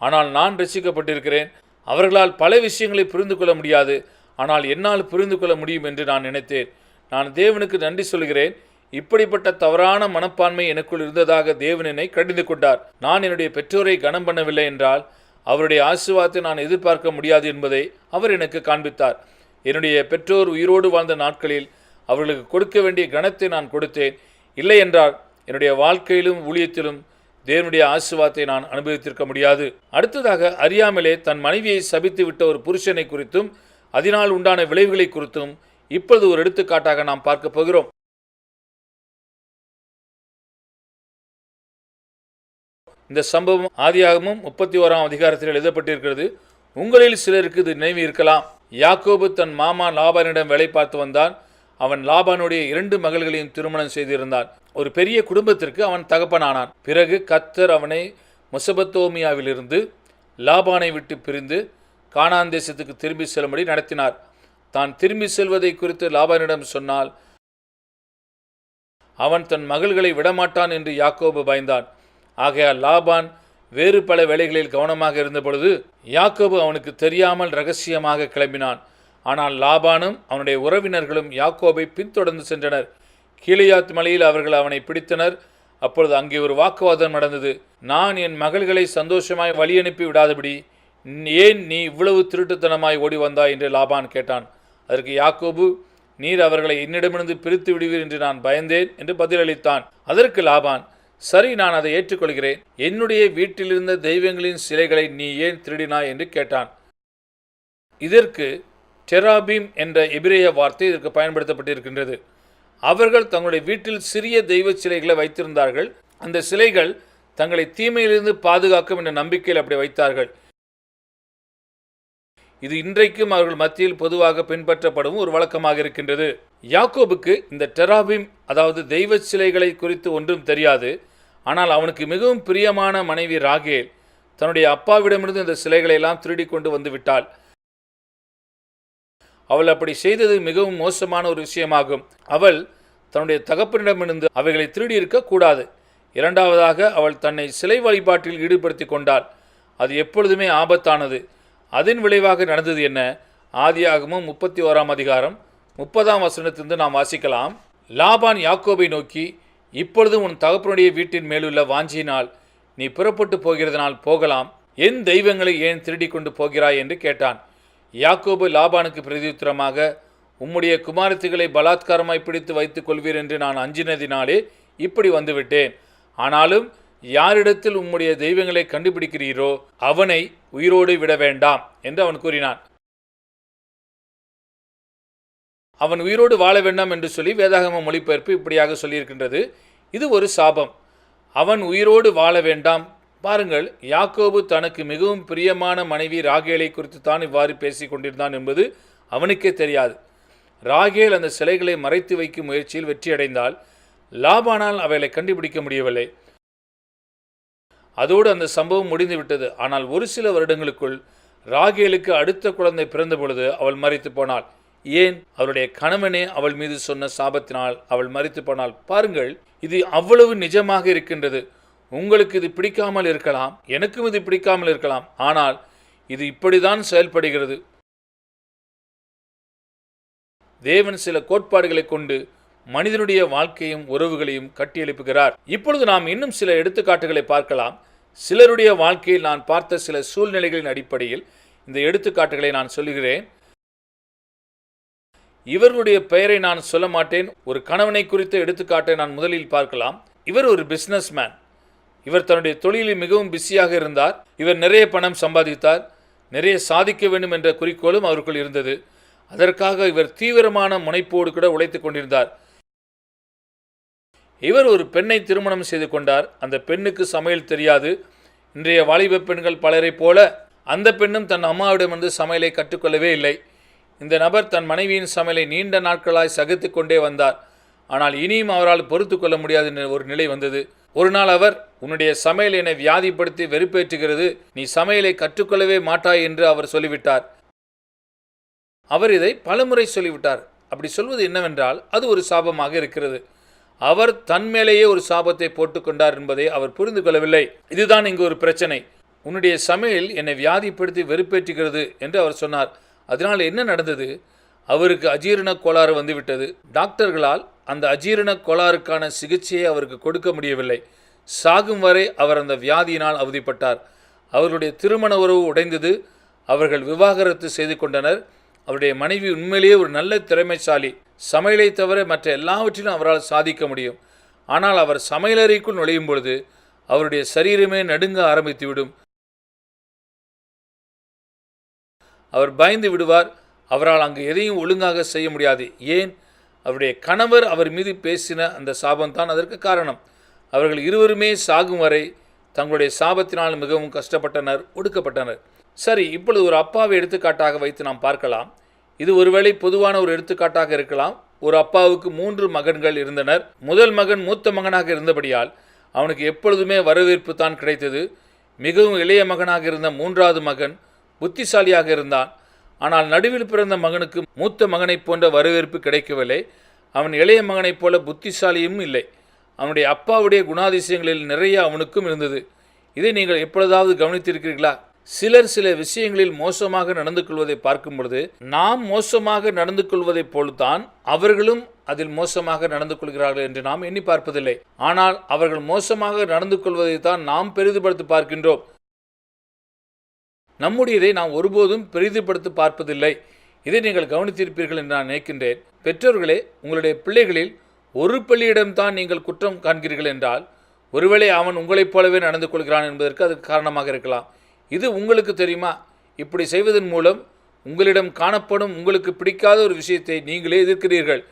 ஆனால் நான் ரட்சிக்கப்பட்டிருக்கிறேன். அவர்களால் பல விஷயங்களை புரிந்து கொள்ள முடியாது, ஆனால் என்னால் புரிந்து கொள்ள முடியும் என்று நான் நினைத்தேன். நான் தேவனுக்கு நன்றி சொல்கிறேன். இப்படிப்பட்ட தவறான மனப்பான்மை எனக்குள் இருந்ததாக தேவன் என்னை கடிந்து கொண்டார். நான் என்னுடைய பெற்றோரை கனம் பண்ணவில்லை என்றால் அவருடைய ஆசீர்வாதத்தை நான் எதிர்பார்க்க முடியாது என்பதை அவர் எனக்கு காண்பித்தார். என்னுடைய பெற்றோர் உயிரோடு வாழ்ந்த நாட்களில் அவர்களுக்கு கொடுக்க வேண்டிய கனத்தை நான் கொடுத்தேன். இல்லை என்றால் என்னுடைய வாழ்க்கையிலும் ஊழியத்திலும் தேவனுடைய ஆசீர்வாதத்தை நான் அனுபவித்திருக்க முடியாது. அடுத்ததாக, அறியாமலே தன் மனைவியை சபித்து விட்ட ஒரு புருஷனை குறித்தும் அதனால் உண்டான விளைவுகளை குறித்தும் இப்பொழுது ஒரு எடுத்துக்காட்டாக நாம் பார்க்க போகிறோம். இந்த சம்பவம் ஆதியாகமம் 31ஆம் அதிகாரத்தில் எழுதப்பட்டிருக்கிறது. உங்களில் சிலருக்கு இது நினைவு இருக்கலாம். யாக்கோபு தன் மாமா லாபானிடம் வேலை பார்த்து வந்தான். அவன் லாபானுடைய 2 மகள்களையும் திருமணம் செய்திருந்தான். ஒரு பெரிய குடும்பத்திற்கு அவன் தகப்பனானான். பிறகு கர்த்தர் அவனை மெசொப்பொத்தேமியாவிலிருந்து லாபானை விட்டு பிரிந்து கானான் தேசத்துக்கு திரும்பி செல்லும்படி நடத்தினார். தான் திரும்பி செல்வதை குறித்து லாபானிடம் சொன்னால் அவன் தன் மகள்களை விடமாட்டான் என்று யாக்கோபு பயந்தான். ஆகையால் லாபான் வேறு பல வேலைகளில் கவனமாக இருந்த பொழுது யாக்கோபு அவனுக்கு தெரியாமல் இரகசியமாக கிளம்பினான். ஆனால் லாபானும் அவனுடைய உறவினர்களும் யாக்கோபை பின்தொடர்ந்து சென்றனர். கீலேயாத் மலையில் அவர்கள் அவனை பிடித்தனர். அப்பொழுது அங்கே ஒரு வாக்குவாதம் நடந்தது. நான் என் மகள்களை சந்தோஷமாய் வழி அனுப்பி விடாதபடி ஏன் நீ இவ்வளவு திருட்டுத்தனமாய் ஓடி வந்தாய் என்று லாபான் கேட்டான். அதற்கு யாக்கோபு, நீர் அவர்களை என்னிடமிருந்து பிரித்து விடுவீர் என்று நான் பயந்தேன் என்று பதிலளித்தான். அதற்கு லாபான், சரி, நான் அதை ஏற்றுக்கொள்கிறேன். என்னுடைய வீட்டிலிருந்த தெய்வங்களின் சிலைகளை நீ ஏன் திருடினாய் என்று கேட்டான். இதற்கு டெராபீம் என்ற எபிரேய வார்த்தை இதற்கு பயன்படுத்தப்பட்டிருக்கின்றது. அவர்கள் தங்களுடைய வீட்டில் சிறிய தெய்வ சிலைகளை வைத்திருந்தார்கள். அந்த சிலைகள் தங்களை தீமையிலிருந்து பாதுகாக்கும் என்ற நம்பிக்கையில் அப்படி வைத்தார்கள். இது இன்றைக்கும் அவர்கள் மத்தியில் பொதுவாக பின்பற்றப்படும் ஒரு வழக்கமாக இருக்கின்றது. யாக்கோபுக்கு இந்த டெராபீம், அதாவது தெய்வ சிலைகளை குறித்து ஒன்றும் தெரியாது. ஆனால் அவனுக்கு மிகவும் பிரியமான மனைவி ராகேல் தன்னுடைய அப்பாவிடமிருந்து இந்த சிலைகளை எல்லாம் திருடி கொண்டு வந்து விட்டாள். அவள் அப்படி செய்தது மிகவும் மோசமான ஒரு விஷயமாகும். அவள் தன்னுடைய தகப்பனிடமிருந்து அவைகளை திருடி இருக்க கூடாது. இரண்டாவதாக, அவள் தன்னை சிலை வழிபாட்டில் ஈடுபடுத்தி கொண்டாள். அது எப்பொழுதுமே ஆபத்தானது. அதன் விளைவாக நடந்தது என்ன? ஆதியாகமம் 31ஆம் அதிகாரம் 30ஆம் வசனத்திலிருந்து நாம் வாசிக்கலாம். லாபான் யாக்கோபை நோக்கி, இப்பொழுது உன் தகப்பனுடைய வீட்டின் மேலுள்ள வாஞ்சியினால் நீ புறப்பட்டு போகிறதனால் போகலாம். என் தெய்வங்களை ஏன் திருடி கொண்டு போகிறாய் என்று கேட்டான். யாக்கோபு லாபானுக்கு பிரதியுத்தரமாக, உம்முடைய குமாரத்திகளை பலாத்காரமாய் பிடித்து வைத்துக் கொள்வீர் என்று நான் அஞ்சினதினாலே இப்படி வந்துவிட்டேன். ஆனாலும் யாரிடத்தில் உம்முடைய தெய்வங்களை கண்டுபிடிக்கிறீரோ அவனை உயிரோடு விட வேண்டாம் என்று அவன் கூறினான். அவன் உயிரோடு வாழ வேண்டாம் என்று சொல்லி வேதாகம மொழிபெயர்ப்பு இப்படியாக சொல்லியிருக்கின்றது. இது ஒரு சாபம். அவன் உயிரோடு வாழ வேண்டாம். பாருங்கள், யாக்கோபு தனக்கு மிகவும் பிரியமான மனைவி ராகேலை குறித்து தான் இவ்வாறு பேசிக் கொண்டிருந்தான் என்பது அவனுக்கே தெரியாது. ராகேல் அந்த சிலைகளை மறைத்து வைக்கும் முயற்சியில் வெற்றியடைந்தால் லாபானால் அவைகளை கண்டுபிடிக்க முடியவில்லை. அதோடு அந்த சம்பவம் முடிந்துவிட்டது. ஆனால் ஒரு சில வருடங்களுக்குள் ராகேலுக்கு அடுத்த குழந்தை பிறந்த பொழுது அவள் மரித்து போனாள். ஏன்? அவளுடைய கணவனே அவள் மீது சொன்ன சாபத்தினால் அவள் மரித்து போனாள். பாருங்கள், இது அவ்வளவு நிஜமாக இருக்கின்றது. உங்களுக்கு இது பிடிக்காமல் இருக்கலாம், எனக்கும் இது பிடிக்காமல் இருக்கலாம். ஆனால் இது இப்படிதான் செயல்படுகிறது. தேவன் சில கோட்பாடுகளை கொண்டு மனிதனுடைய வாழ்க்கையும் உறவுகளையும் கட்டியெழுப்புகிறார். இப்பொழுது நாம் இன்னும் சில எடுத்துக்காட்டுகளை பார்க்கலாம். சிலருடைய வாழ்க்கையில் நான் பார்த்த சில சூழ்நிலைகளின் அடிப்படையில் இந்த எடுத்துக்காட்டுகளை நான் சொல்லுகிறேன். இவர்களுடைய பெயரை நான் சொல்ல மாட்டேன். ஒரு கணவனை குறித்த எடுத்துக்காட்டை நான் முதலில் பார்க்கலாம். இவர் ஒரு பிசினஸ் மேன். இவர் தன்னுடைய தொழிலில் மிகவும் பிஸியாக இருந்தார். இவர் நிறைய பணம் சம்பாதித்தார். நிறைய சாதிக்க வேண்டும் என்ற குறிக்கோளும் அவருக்குள் இருந்தது. அதற்காக இவர் தீவிரமான முனைப்போடு கூட உழைத்துக் கொண்டிருந்தார். இவர் ஒரு பெண்ணை திருமணம் செய்து கொண்டார். அந்த பெண்ணுக்கு சமையல் தெரியாது. இன்றைய வாலிப பெண்கள் பலரைப் போல அந்த பெண்ணும் தன் அம்மாவிடமிருந்து சமையலை கற்றுக்கொள்ளவே இல்லை. இந்த நபர் தன் மனைவியின் சமையலை நீண்ட நாட்களாய் சகித்து கொண்டே வந்தார். ஆனால் இனியும் அவரால் பொறுத்து கொள்ள முடியாத ஒரு நிலை வந்தது. ஒரு நாள் அவர், உன்னுடைய சமையல் என்னை வியாதிப்படுத்தி வெறுப்பேற்றுகிறது, நீ சமையலை கற்றுக்கொள்ளவே மாட்டாய் என்று அவர் சொல்லிவிட்டார். அவர் இதை பலமுறை சொல்லிவிட்டார். அப்படி சொல்வது என்னவென்றால் அது ஒரு சாபமாக இருக்கிறது. அவர் தன் மேலேயே ஒரு சாபத்தை போட்டுக்கொண்டார் என்பதை அவர் புரிந்து கொள்ளவில்லை. இதுதான் இங்கு ஒரு பிரச்சனை. உன்னுடைய சமையல் என்னை வியாதிப்படுத்தி வெறுப்பேற்றுகிறது என்று அவர் சொன்னார். அதனால் என்ன நடந்தது? அவருக்கு அஜீரண கோளாறு வந்துவிட்டது. டாக்டர்களால் அந்த அஜீரண கோளாறுக்கான சிகிச்சையை அவருக்கு கொடுக்க முடியவில்லை. சாகும் வரை அவர் அந்த வியாதியினால் அவதிப்பட்டார். அவர்களுடைய திருமண உறவு உடைந்தது. அவர்கள் விவாகரத்து செய்து கொண்டனர். அவருடைய மனைவி உண்மையிலேயே ஒரு நல்ல திறமைசாலி. சமையலை தவிர மற்ற எல்லாவற்றிலும் அவரால் சாதிக்க முடியும். ஆனால் அவர் சமையலறைக்குள் நுழையும் பொழுது அவருடைய சரீரமே நடுங்க ஆரம்பித்துவிடும். அவர் பயந்து விடுவார். அவரால் அங்கு எதையும் ஒழுங்காக செய்ய முடியாது. ஏன்? அவருடைய கணவர் அவர் மீது பேசின அந்த சாபம்தான் அதற்கு காரணம். அவர்கள் இருவருமே சாகும் வரை தங்களுடைய சாபத்தினால் மிகவும் கஷ்டப்பட்டனர், ஒடுக்கப்பட்டனர். சரி, இப்பொழுது ஒரு அப்பாவை எடுத்துக்காட்டாக வைத்து நாம் பார்க்கலாம். இது ஒருவேளை பொதுவான ஒரு எடுத்துக்காட்டாக இருக்கலாம். ஒரு அப்பாவுக்கு 3 மகன்கள் இருந்தனர். முதல் மகன் மூத்த மகனாக இருந்தபடியால் அவனுக்கு எப்பொழுதுமே வரவேற்பு தான் கிடைத்தது. மிகவும் இளைய மகனாக இருந்த 3வது மகன் புத்திசாலியாக இருந்தான். ஆனால் நடுவில் பிறந்த மகனுக்கு மூத்த மகனைப் போன்ற வரவேற்பு கிடைக்கவில்லை. அவன் இளைய மகனைப் போல புத்திசாலியும் இல்லை. அவனுடைய அப்பாவுடைய குணாதிசயங்களில் நிறைய அவனுக்கும் இருந்தது. இதை நீங்கள் எப்பொழுதாவது கவனித்திருக்கிறீர்களா? சிலர் சில விஷயங்களில் மோசமாக நடந்து கொள்வதை பார்க்கும் பொழுது நாம் மோசமாக நடந்து கொள்வதைப் போல்தான் அவர்களும் அதில் மோசமாக நடந்து கொள்கிறார்கள் என்று நாம் எண்ணி பார்ப்பதில்லை. ஆனால் அவர்கள் மோசமாக நடந்து கொள்வதைத்தான் நாம் பெரிதுபடுத்தி பார்க்கின்றோம். நம்முடையதை நாம் ஒருபோதும் பெரிதுபடுத்தி பார்ப்பதில்லை. இதை நீங்கள் கவனித்திருப்பீர்கள் என்று நான் நினைக்கின்றேன். பெற்றோர்களே, உங்களுடைய பிள்ளைகளில் ஒரு பிள்ளையிடம்தான் நீங்கள் குற்றம் காண்கிறீர்கள் என்றால் ஒருவேளை அவன் உங்களைப் போலவே நடந்து கொள்கிறான் என்பதற்கு அது காரணமாக இருக்கலாம். இது உங்களுக்கு தெரியுமா? இப்படி செய்வதன் மூலம் உங்களிடம் காணப்படும் உங்களுக்கு பிடிக்காத ஒரு விஷயத்தை நீங்களே எதிர்க்கிறீர்கள்.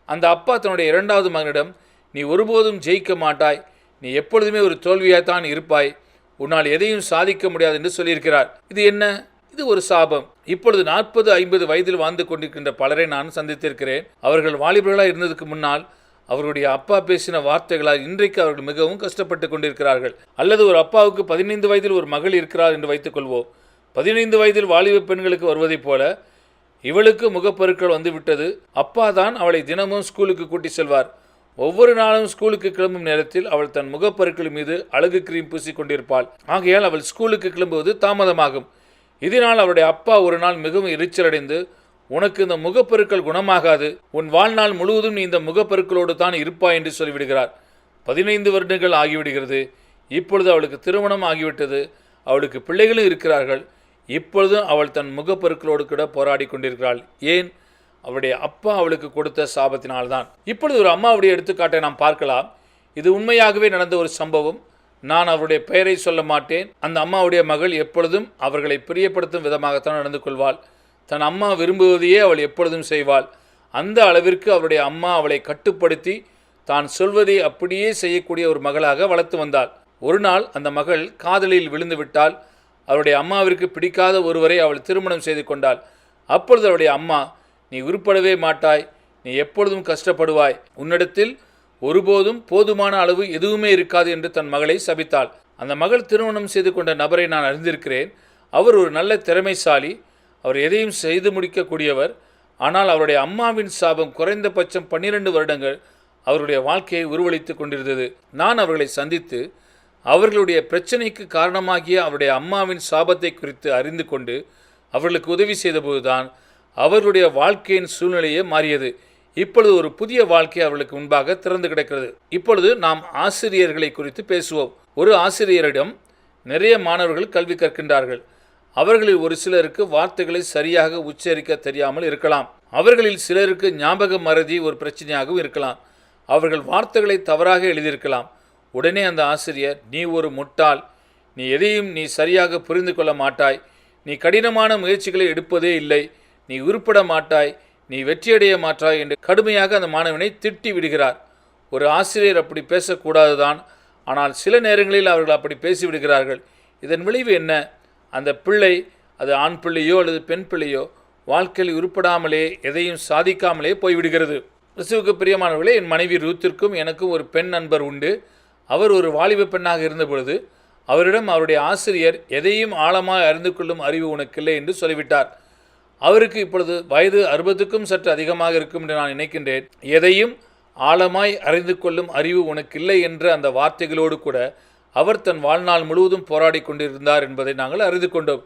அந்த அப்பா தன்னுடைய 2வது மகனிடம், நீ ஒருபோதும் ஜெயிக்க மாட்டாய், நீ எப்பொழுதுமே ஒரு தோல்வியாய்த்தான் இருப்பாய், உன்னால் எதையும் சாதிக்க முடியாது என்று சொல்லியிருக்கிறார். இது என்ன? இது ஒரு சாபம். இப்பொழுது 40-50 வயதில் வாழ்ந்து கொண்டிருக்கின்ற பலரை நான் சந்தித்திருக்கிறேன். அவர்கள் வாலிபர்களாக இருந்ததுக்கு முன்னால் அவருடைய அப்பா பேசின வார்த்தைகளால் இன்றைக்கு அவர்கள் மிகவும் கஷ்டப்பட்டு கொண்டிருக்கிறார்கள். அல்லது ஒரு அப்பாவுக்கு 15 வயதில் ஒரு மகள் இருக்கிறார் என்று வைத்துக்கொள்வோம். 15 வயதில் வாலிப பெண்களுக்கு வருவதைப் போல இவளுக்கு முகப்பருக்கள் வந்துவிட்டது. அப்பா தான் அவளை தினமும் ஸ்கூலுக்கு கூட்டி செல்வார். ஒவ்வொரு நாளும் ஸ்கூலுக்கு கிளம்பும் நேரத்தில் அவள் தன் முகப்பருக்கள் மீது அழகு கிரீம் பூசி கொண்டிருப்பாள். ஆகையால் அவள் ஸ்கூலுக்கு கிளம்புவது தாமதமாகும். இதனால் அவருடைய அப்பா ஒரு நாள் மிகவும் எரிச்சலடைந்து, உனக்கு இந்த முகப்பருக்கள் குணமாகாது, உன் வாழ்நாள் முழுவதும் நீ இந்த முகப்பருக்களோடு தான் இருப்பாய் என்று சொல்லிவிடுகிறார். 15 வருடங்கள் ஆகிவிடுகிறது. இப்பொழுது அவளுக்கு திருமணம் ஆகிவிட்டது. அவளுக்கு பிள்ளைகளும் இருக்கிறார்கள். இப்பொழுதும் அவள் தன் முகப்பருக்களோடு கூட போராடி கொண்டிருக்கிறாள். ஏன்? அவருடைய அப்பா அவளுக்கு கொடுத்த சாபத்தினால்தான். இப்பொழுது ஒரு அம்மாவுடைய எடுத்துக்காட்டை நாம் பார்க்கலாம். இது உண்மையாகவே நடந்த ஒரு சம்பவம். நான் அவருடைய பெயரை சொல்ல மாட்டேன். அந்த அம்மாவுடைய மகள் எப்பொழுதும் அவர்களை பிரியப்படுத்தும் விதமாகத்தான் நடந்து கொள்வாள். தன் அம்மா விரும்புவதையே அவள் எப்பொழுதும் செய்வாள். அந்த அளவிற்கு அவருடைய அம்மா அவளை கட்டுப்படுத்தி தான் சொல்வதை அப்படியே செய்யக்கூடிய ஒரு மகளாக வளர்த்து வந்தாள். ஒரு நாள் அந்த மகள் காதலில் விழுந்து விட்டால். அவருடைய அம்மாவிற்கு பிடிக்காத ஒருவரை அவள் திருமணம் செய்து கொண்டாள். அப்பொழுது அவருடைய அம்மா, நீ உருப்படவே மாட்டாய், நீ எப்பொழுதும் கஷ்டப்படுவாய், உன்னிடத்தில் ஒருபோதும் போதுமான அளவு எதுவுமே இருக்காது என்று தன் மகளை சபித்தாள். அந்த மகள் திருமணம் செய்து கொண்ட நபரை நான் அறிந்திருக்கிறேன். அவர் ஒரு நல்ல திறமைசாலி. அவர் எதையும் செய்து முடிக்கக்கூடியவர். ஆனால் அவருடைய அம்மாவின் சாபம் குறைந்தபட்சம் 12 வருடங்கள் அவருடைய வாழ்க்கையை உருவளித்து கொண்டிருந்தது. நான் அவர்களை சந்தித்து அவர்களுடைய பிரச்சனைக்கு காரணமாகிய அவருடைய அம்மாவின் சாபத்தை குறித்து அறிந்து கொண்டு அவர்களுக்கு உதவி செய்தபோதுதான் அவர்களுடைய வாழ்க்கையின் சூழ்நிலையே மாறியது. இப்பொழுது ஒரு புதிய வாழ்க்கை அவர்களுக்கு முன்பாக திறந்து கிடக்கிறது. இப்பொழுது நாம் ஆசிரியர்களை குறித்து பேசுவோம். ஒரு ஆசிரியரிடம் நிறைய மாணவர்கள் கல்வி கற்கின்றார்கள். அவர்களில் ஒரு சிலருக்கு வார்த்தைகளை சரியாக உச்சரிக்க தெரியாமல் இருக்கலாம். அவர்களில் சிலருக்கு ஞாபக மறதி ஒரு பிரச்சனையாகவும் இருக்கலாம். அவர்கள் வார்த்தைகளை தவறாக எழுதியிருக்கலாம். உடனே அந்த ஆசிரியர், நீ ஒரு முட்டாள், நீ எதையும் நீ சரியாக புரிந்து கொள்ள மாட்டாய், நீ கடினமான முயற்சிகளை எடுப்பதே இல்லை, நீ உருப்பட மாட்டாய், நீ வெற்றியடைய மாட்டாய் என்று கடுமையாக அந்த மாணவனை திட்டி விடுகிறார். ஒரு ஆசிரியர் அப்படி பேசக்கூடாது தான், ஆனால் சில நேரங்களில் அவர்கள் அப்படி பேசிவிடுகிறார்கள். இதன் விளைவு என்ன? அந்த பிள்ளை, அது ஆண் பிள்ளையோ அல்லது பெண் பிள்ளையோ, வாழ்க்கையில் உருப்படாமலே எதையும் சாதிக்காமலே போய்விடுகிறது. கிறிஸ்துவுக்கு பிரியமானவர்களே, என் மனைவி ரூத்திற்கும் எனக்கும் ஒரு பெண் நண்பர் உண்டு. அவர் ஒரு வாலிப பெண்ணாக இருந்த பொழுது அவரிடம் அவருடைய ஆசிரியர் எதையும் ஆழமாக அறிந்து கொள்ளும் அறிவு உனக்கில்லை என்று சொல்லிவிட்டார். அவருக்கு இப்பொழுது வயது 60க்கும் சற்று அதிகமாக இருக்கும் என்று நான் நினைக்கின்றேன். எதையும் ஆழமாய் அறிந்து கொள்ளும் அறிவு உனக்கில்லை என்ற அந்த வார்த்தைகளோடு கூட அவர் தன் வாழ்நாள் முழுவதும் போராடி கொண்டிருந்தார் என்பதை நாங்கள் அறிந்து கொண்டோம்.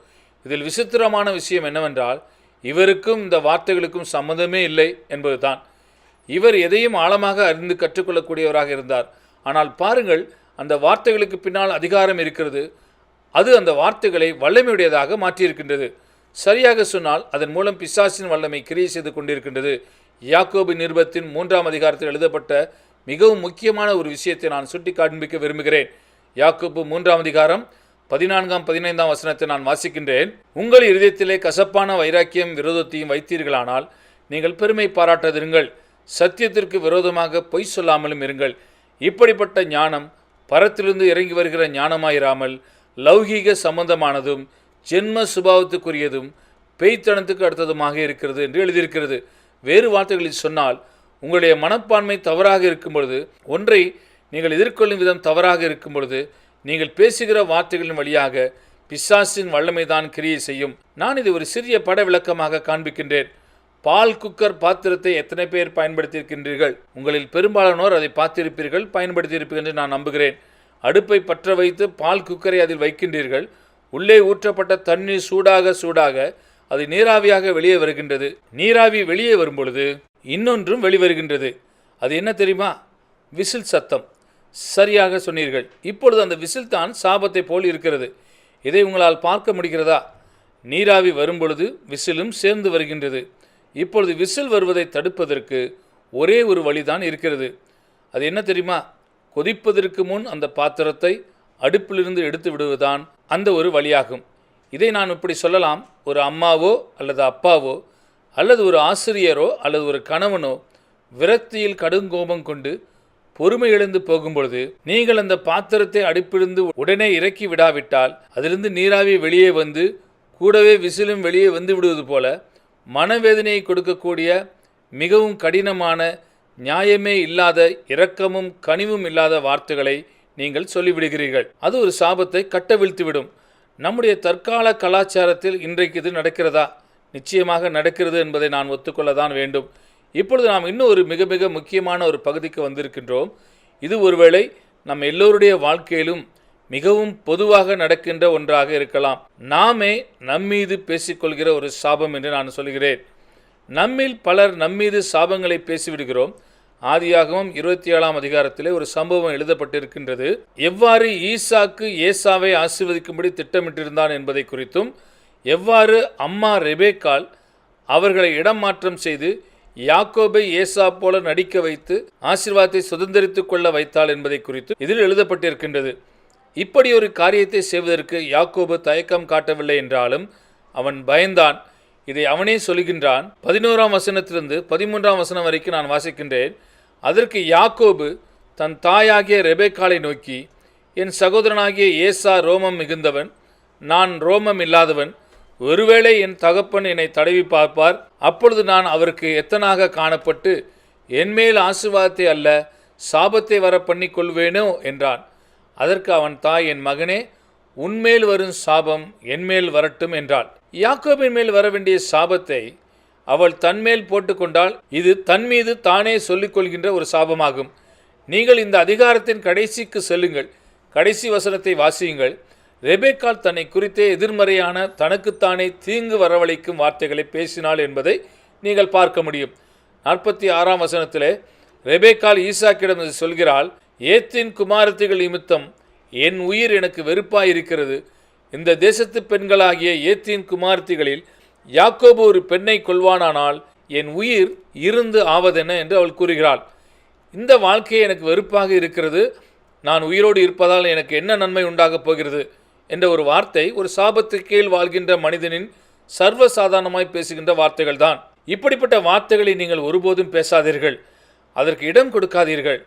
இதில் விசித்திரமான விஷயம் என்னவென்றால், இவருக்கும் இந்த வார்த்தைகளுக்கும் சம்மந்தமே இல்லை என்பதுதான். இவர் எதையும் ஆழமாக அறிந்து கற்றுக்கொள்ளக்கூடியவராக இருந்தார். ஆனால் பாருங்கள், அந்த வார்த்தைகளுக்கு பின்னால் அதிகாரம் இருக்கிறது. அது அந்த வார்த்தைகளை வல்லமையுடையதாக மாற்றியிருக்கின்றது. சரியாக சொன்னால் அதன் மூலம் பிசாசின் வல்லமை கிரியை செய்து கொண்டிருக்கின்றது. யாக்கோபு நிருபத்தின் 3ஆம் அதிகாரத்தில் எழுதப்பட்ட மிகவும் முக்கியமான ஒரு விஷயத்தை நான் சுட்டி காண்பிக்க விரும்புகிறேன். யாக்கோபு 3ஆம் அதிகாரம் 14, 15 வசனத்தை நான் வாசிக்கின்றேன். உங்கள் இருதயத்திலே கசப்பான வைராக்கியம் விரோதத்தையும் வைத்தீர்களானால் நீங்கள் பெருமை பாராட்டாதிருங்கள். சத்தியத்திற்கு விரோதமாக பொய் சொல்லாமலும் இருங்கள். இப்படிப்பட்ட ஞானம் பரத்திலிருந்து இறங்கி வருகிற ஞானமாயிராமல் லௌகீக சம்பந்தமானதும் ஜென்ம சுபாவத்துக்குரியதும் பேய்த்தனத்துக்கு அடுத்ததுமாக இருக்கிறது என்று எழுதியிருக்கிறது. வேறு வார்த்தைகளில் சொன்னால், உங்களுடைய மனப்பான்மை தவறாக இருக்கும் பொழுது, ஒன்றை நீங்கள் எதிர்கொள்ளும் விதம் தவறாக இருக்கும் பொழுது, நீங்கள் பேசுகிற வார்த்தைகளின் வழியாக பிசாசின் வல்லமைதான் கிரியை செய்யும். நான் இது ஒரு சிறிய பட விளக்கமாக காண்பிக்கின்றேன். பால் குக்கர் பாத்திரத்தை எத்தனை பேர் பயன்படுத்தியிருக்கின்றீர்கள்? உங்களில் பெரும்பாலானோர் அதை பார்த்திருப்பீர்கள், பயன்படுத்தியிருப்பீர்கள் என்று நான் நம்புகிறேன். அடுப்பை பற்ற வைத்து பால் குக்கரை அதில் வைக்கின்றீர்கள். உள்ளே ஊற்றப்பட்ட தண்ணீர் சூடாக சூடாக அது நீராவியாக வெளியே வருகின்றது. நீராவி வெளியே வரும்பொழுது இன்னொன்றும் வெளிவருகின்றது. அது என்ன தெரியுமா? விசில் சத்தம். சரியாக சொன்னீர்கள். இப்பொழுது அந்த விசில் தான் சாபத்தை போல் இருக்கிறது. இதை உங்களால் பார்க்க முடிகிறதா? நீராவி வரும்பொழுது விசிலும் சேர்ந்து வருகின்றது. இப்பொழுது விசில் வருவதை தடுப்பதற்கு ஒரே ஒரு வழிதான் இருக்கிறது. அது என்ன தெரியுமா? கொதிப்பதற்கு முன் அந்த பாத்திரத்தை அடுப்பிலிருந்து எடுத்து விடுவதுதான் அந்த ஒரு வழியாகும். இதை நான் இப்படி சொல்லலாம். ஒரு அம்மாவோ அல்லது அப்பாவோ அல்லது ஒரு ஆசிரியரோ அல்லது ஒரு கணவனோ விரக்தியில் கடுங்கோபம் கொண்டு பொறுமை இழந்து போகும்பொழுது நீங்கள் அந்த பாத்திரத்தை அடுப்பிலிருந்து உடனே இறக்கி விடாவிட்டால் அதிலிருந்து நீராவி வெளியே வந்து கூடவே விசிலும் வெளியே வந்து விடுவது போல மனவேதனையை கொடுக்கக்கூடிய மிகவும் கடினமான, நியாயமே இல்லாத, இரக்கமும் கனிவும் இல்லாத வார்த்தைகளை நீங்கள் சொல்லிவிடுகிறீர்கள். அது ஒரு சாபத்தை கட்டவிழ்த்துவிடும். நம்முடைய தற்கால கலாச்சாரத்தில் இன்றைக்கு இது நடக்கிறதா? நிச்சயமாக நடக்கிறது என்பதை நான் ஒத்துக்கொள்ளத்தான் வேண்டும். இப்பொழுது நாம் இன்னும் ஒரு மிக மிக முக்கியமான ஒரு பகுதிக்கு வந்திருக்கின்றோம். இது ஒருவேளை நம் எல்லோருடைய வாழ்க்கையிலும் மிகவும் பொதுவாக நடக்கின்ற ஒன்றாக இருக்கலாம். நாமே நம்மீது பேசிக்கொள்கிற ஒரு சாபம் என்று நான் சொல்கிறேன். நம்மில் பலர் நம்மீது சாபங்களை பேசிவிடுகிறோம். ஆதியாகமம் 27ஆம் அதிகாரத்திலே ஒரு சம்பவம் எழுதப்பட்டிருக்கின்றது. எவ்வாறு ஈசாக்கு ஏசாவை ஆசீர்வதிக்கும்படி திட்டமிட்டிருந்தான் என்பதை குறித்தும், எவ்வாறு அம்மா ரெபேக்காள் அவர்களை இடம் மாற்றம் செய்து யாக்கோபை ஏசா போல நடிக்க வைத்து ஆசீர்வாதத்தை சுதந்திரித்துக் கொள்ள வைத்தாள் என்பதை குறித்து இதில் எழுதப்பட்டிருக்கின்றது. இப்படி ஒரு காரியத்தை செய்வதற்கு யாக்கோபு தயக்கம் காட்டவில்லை என்றாலும் அவன் பயந்தான். இதை அவனே சொல்கின்றான். 11ஆம் வசனத்திலிருந்து 13ஆம் வசனம் வரைக்கும் நான் வாசிக்கின்றேன். அதற்கு யாக்கோபு தன் தாயாகிய ரெபேக்காளை நோக்கி, என் சகோதரனாகிய ஏசா ரோமம் மிகுந்தவன், நான் ரோமம் இல்லாதவன். ஒருவேளை என் தகப்பன் என்னை தடவி பார்ப்பார், அப்பொழுது நான் அவருக்கு எத்தனாக காணப்பட்டு என்மேல் ஆசீர்வாதத்தை அல்ல சாபத்தை வர பண்ணி கொள்வேனோ என்றான். அதற்கு அவன் தாய், என் மகனே, உன்மேல் வரும் சாபம் என்மேல் வரட்டும் என்றாள். யாக்கோபின் மேல் வர வேண்டிய சாபத்தை அவள் தன்மேல் போட்டுக்கொண்டால் இது தன் மீது தானே சொல்லிக் கொள்கின்ற ஒரு சாபமாகும். நீங்கள் இந்த அதிகாரத்தின் கடைசிக்கு செல்லுங்கள், கடைசி வசனத்தை வாசியுங்கள். ரெபேக்காள் தன்னை குறித்தே எதிர்மறையான, தனக்குத்தானே தீங்கு வரவழைக்கும் வார்த்தைகளை பேசினாள் என்பதை நீங்கள் பார்க்க முடியும். 46ஆம் வசனத்திலே ரெபேக்காள் ஈசாக்கிடம் சொல்கிறாள், ஏத்தின் குமாரத்திகள் நிமித்தம் என் உயிர் எனக்கு வெறுப்பாயிருக்கிறது. இந்த தேசத்து பெண்களாகிய ஏத்தின் குமாரத்திகளில் யாக்கோபு ஒரு பெண்ணை கொள்வானானால் என் உயிர் இருந்து ஆவதென என்று அவள் கூறுகிறாள். இந்த வாழ்க்கையை எனக்கு வெறுப்பாக இருக்கிறது, நான் உயிரோடு இருப்பதால் எனக்கு என்ன நன்மை உண்டாகப் போகிறது என்ற ஒரு வார்த்தை ஒரு சாபத்து கீழ் வாழ்கின்ற மனிதனின் சர்வசாதாரணமாய் பேசுகின்ற வார்த்தைகள் தான். இப்படிப்பட்ட வார்த்தைகளை நீங்கள் ஒருபோதும் பேசாதீர்கள், அதற்கு இடம் கொடுக்காதீர்கள்.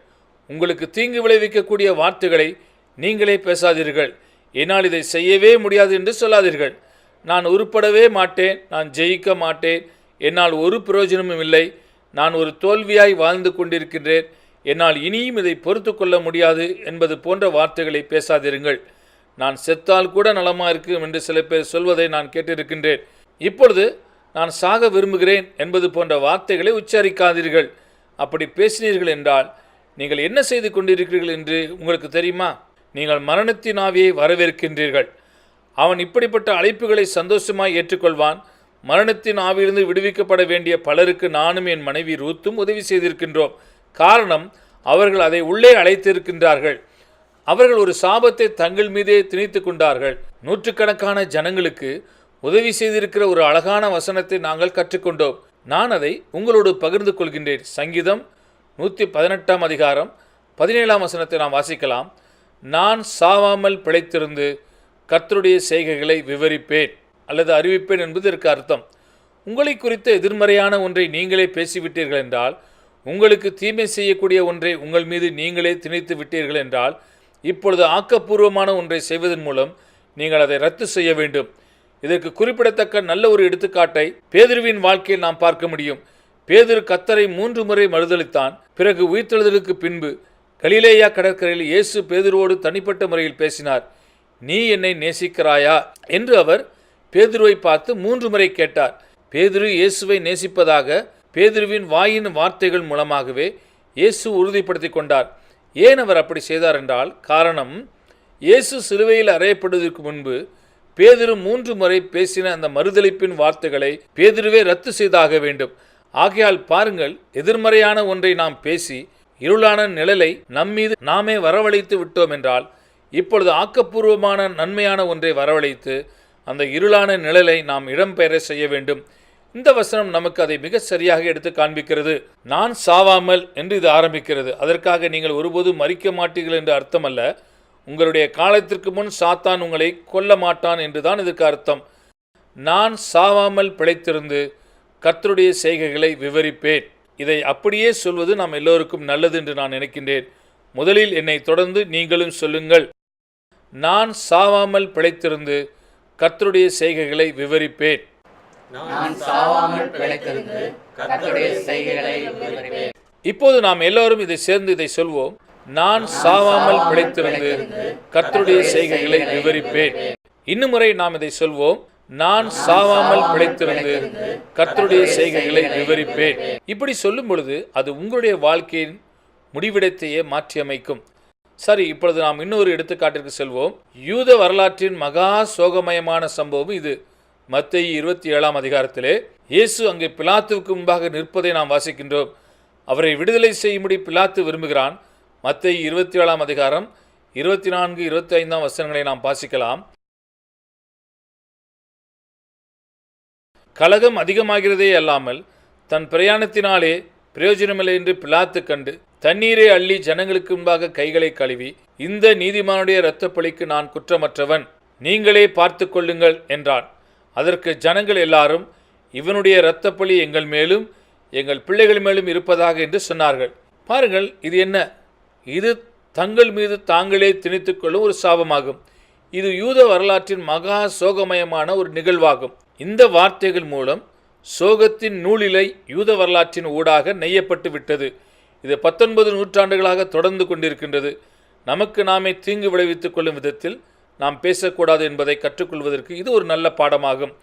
உங்களுக்கு தீங்கு விளைவிக்கக்கூடிய வார்த்தைகளை நீங்களே பேசாதீர்கள். என்னால் இதை செய்யவே முடியாது என்று சொல்லாதீர்கள். நான் உருப்படவே மாட்டேன், நான் ஜெயிக்க மாட்டேன், என்னால் ஒரு பிரயோஜனமும் இல்லை, நான் ஒரு தோல்வியாய் வாழ்ந்து கொண்டிருக்கின்றேன், என்னால் இனியும் இதை பொறுத்து கொள்ள முடியாது என்பது போன்ற வார்த்தைகளை பேசாதிருங்கள். நான் செத்தால் கூட நலமாக இருக்கும் என்று சில பேர் சொல்வதை நான் கேட்டிருக்கின்றேன். இப்பொழுது நான் சாக விரும்புகிறேன் என்பது போன்ற வார்த்தைகளை உச்சரிக்காதீர்கள். அப்படி பேசினீர்கள் என்றால் நீங்கள் என்ன செய்து கொண்டிருக்கிறீர்கள் என்று உங்களுக்கு தெரியுமா? நீங்கள் மரணத்தின் ஆவியை வரவேற்கின்றீர்கள். அவன் இப்படிப்பட்ட அழைப்புகளை சந்தோஷமாய் ஏற்றுக்கொள்வான். மரணத்தின் ஆவியிலிருந்து விடுவிக்கப்பட வேண்டிய பலருக்கு நானும் என் மனைவி ரூத்தும் உதவி செய்திருக்கின்றோம். காரணம், அவர்கள் அதை உள்ளே அழைத்திருக்கின்றார்கள். அவர்கள் ஒரு சாபத்தை தங்கள் மீதே திணித்து கொண்டார்கள். நூற்றுக்கணக்கான ஜனங்களுக்கு உதவி செய்திருக்கிற ஒரு அழகான வசனத்தை நாங்கள் கற்றுக்கொண்டோம். நான் அதை உங்களோடு பகிர்ந்து கொள்கின்றேன். சங்கீதம் 118 அதிகாரம் 17 வசனத்தை நாம் வாசிக்கலாம். நான் சாவாமல் பிழைத்திருந்து கர்த்தருடைய செய்கைகளை விவரிப்பேன் அல்லது அறிவிப்பேன் என்பது இதற்கு அர்த்தம். உங்களை குறித்த எதிர்மறையான ஒன்றை நீங்களே பேசிவிட்டீர்கள் என்றால், உங்களுக்கு தீமை செய்யக்கூடிய ஒன்றை உங்கள் மீது நீங்களே திணித்து விட்டீர்கள் என்றால், இப்பொழுது ஆக்கப்பூர்வமான ஒன்றை செய்வதன் மூலம் நீங்கள் அதை ரத்து செய்ய வேண்டும். இதற்கு குறிப்பிடத்தக்க நல்ல ஒரு எடுத்துக்காட்டை பேதுருவின் வாழ்க்கையில் நாம் பார்க்க முடியும். பேதுரு கர்த்தரை 3 முறை மறுதலித்தான். பிறகு உயிர்த்தெழுதலுக்கு பின்பு கலிலேயா கடற்கரையில் இயேசு பேதுருவோடு தனிப்பட்ட முறையில் பேசினார். நீ என்னை நேசிக்கிறாயா என்று அவர் பேதுருவை பார்த்து 3 முறை கேட்டார். பேதுரு இயேசுவை நேசிப்பதாக பேதுருவின் வாயின் வார்த்தைகள் மூலமாகவே இயேசு உறுதிப்படுத்தி கொண்டார். ஏன் அவர் அப்படி செய்தார் என்றால், காரணம், இயேசு சிலுவையில் அறையப்படுவதற்கு முன்பு பேதுரு 3 முறை பேசின அந்த மறுதலிப்பின் வார்த்தைகளை பேதுருவே ரத்து செய்தாக வேண்டும். ஆகையால் பாருங்கள், எதிர்மறையான ஒன்றை நாம் பேசி இருளான நிழலை நம்மீது நாமே வரவழைத்து விட்டோம் என்றால், இப்பொழுது ஆக்கப்பூர்வமான நன்மையான ஒன்றை வரவழைத்து அந்த இருளான நிழலை நாம் இடம்பெயர செய்ய வேண்டும். இந்த வசனம் நமக்கு அதை மிக சரியாக எடுத்து காண்பிக்கிறது. நான் சாவாமல் என்று இது ஆரம்பிக்கிறது. அதற்காக நீங்கள் ஒருபோதும் மரிக்க மாட்டீர்கள் என்று அர்த்தம் அல்ல. உங்களுடைய காலத்திற்கு முன் சாத்தான் உங்களை கொல்ல மாட்டான் என்றுதான் இதற்கு அர்த்தம். நான் சாவாமல் பிழைத்திருந்து கர்த்தருடைய செய்கைகளை விவரிப்பேன். இதை அப்படியே சொல்வது நாம் எல்லோருக்கும் நல்லது என்று நான் நினைக்கின்றேன். முதலில் என்னை தொடர்ந்து நீங்களும் சொல்லுங்கள். நான் சாவாமல் பிழைத்திருந்து கர்த்தருடைய செய்கைகளை விவரிப்பேன். இப்போது நாம் எல்லோரும் இதை சேர்ந்து இதை சொல்வோம். நான் சாவாமல் பிழைத்திருந்து கர்த்தருடைய செய்கைகளை விவரிப்பேன். இன்னும் முறை நாம் இதை சொல்வோம். நான் சாவாமல் பிழைத்திருந்து கர்த்தருடைய செய்கைகளை விவரிப்பேன். இப்படி சொல்லும் பொழுது அது உங்களுடைய வாழ்க்கையின் முடிவிடத்தையே மாற்றியமைக்கும். சரி, இப்பொழுது நாம் இன்னொரு எடுத்துக்காட்டிற்கு செல்வோம். யூத வரலாற்றின் மகா சோகமயமான சம்பவம் இது. மத்தேயு 27 அதிகாரத்திலே இயேசு அங்கே பிலாத்துவுக்கு முன்பாக நிற்பதை நாம் வாசிக்கின்றோம். அவரை விடுதலை செய்யும்படி பிலாத்து விரும்புகிறான். மத்தேயு 27 அதிகாரம் 24, 25 வசனங்களை நாம் வாசிக்கலாம். கலகம் அதிகமாகிறதே அல்லாமல் தன் பிரயாணத்தினாலே பிரயோஜனமில்லை என்று பிலாத்து கண்டு தண்ணீரை அள்ளி ஜனங்களுக்கு முன்பாக கைகளை கழுவி, இந்த நீதிமானுடைய இரத்தப்பழிக்கு நான் குற்றமற்றவன், நீங்களே பார்த்து கொள்ளுங்கள் என்றான். அதற்கு ஜனங்கள் எல்லாரும், இவனுடைய இரத்தப்பழி எங்கள் மேலும் எங்கள் பிள்ளைகள் மேலும் இருப்பதாக என்று சொன்னார்கள். பாருங்கள், இது என்ன? இது தங்கள் மீது தாங்களே திணித்துக் கொள்ளும் ஒரு சாபமாகும். இது யூத வரலாற்றின் மகா சோகமயமான ஒரு நிகழ்வாகும். இந்த வார்த்தைகள் மூலம் சோகத்தின் நூலிலை யூத வரலாற்றின் ஊடாக நெய்யப்பட்டு விட்டது. இது 19 நூற்றாண்டுகளாக தொடர்ந்து கொண்டிருக்கின்றது. நமக்கு நாமே தீங்கு விளைவித்துக் கொள்ளும் விதத்தில் நாம் பேசக்கூடாது என்பதை கற்றுக்கொள்வதற்கு இது ஒரு நல்ல பாடமாகும்.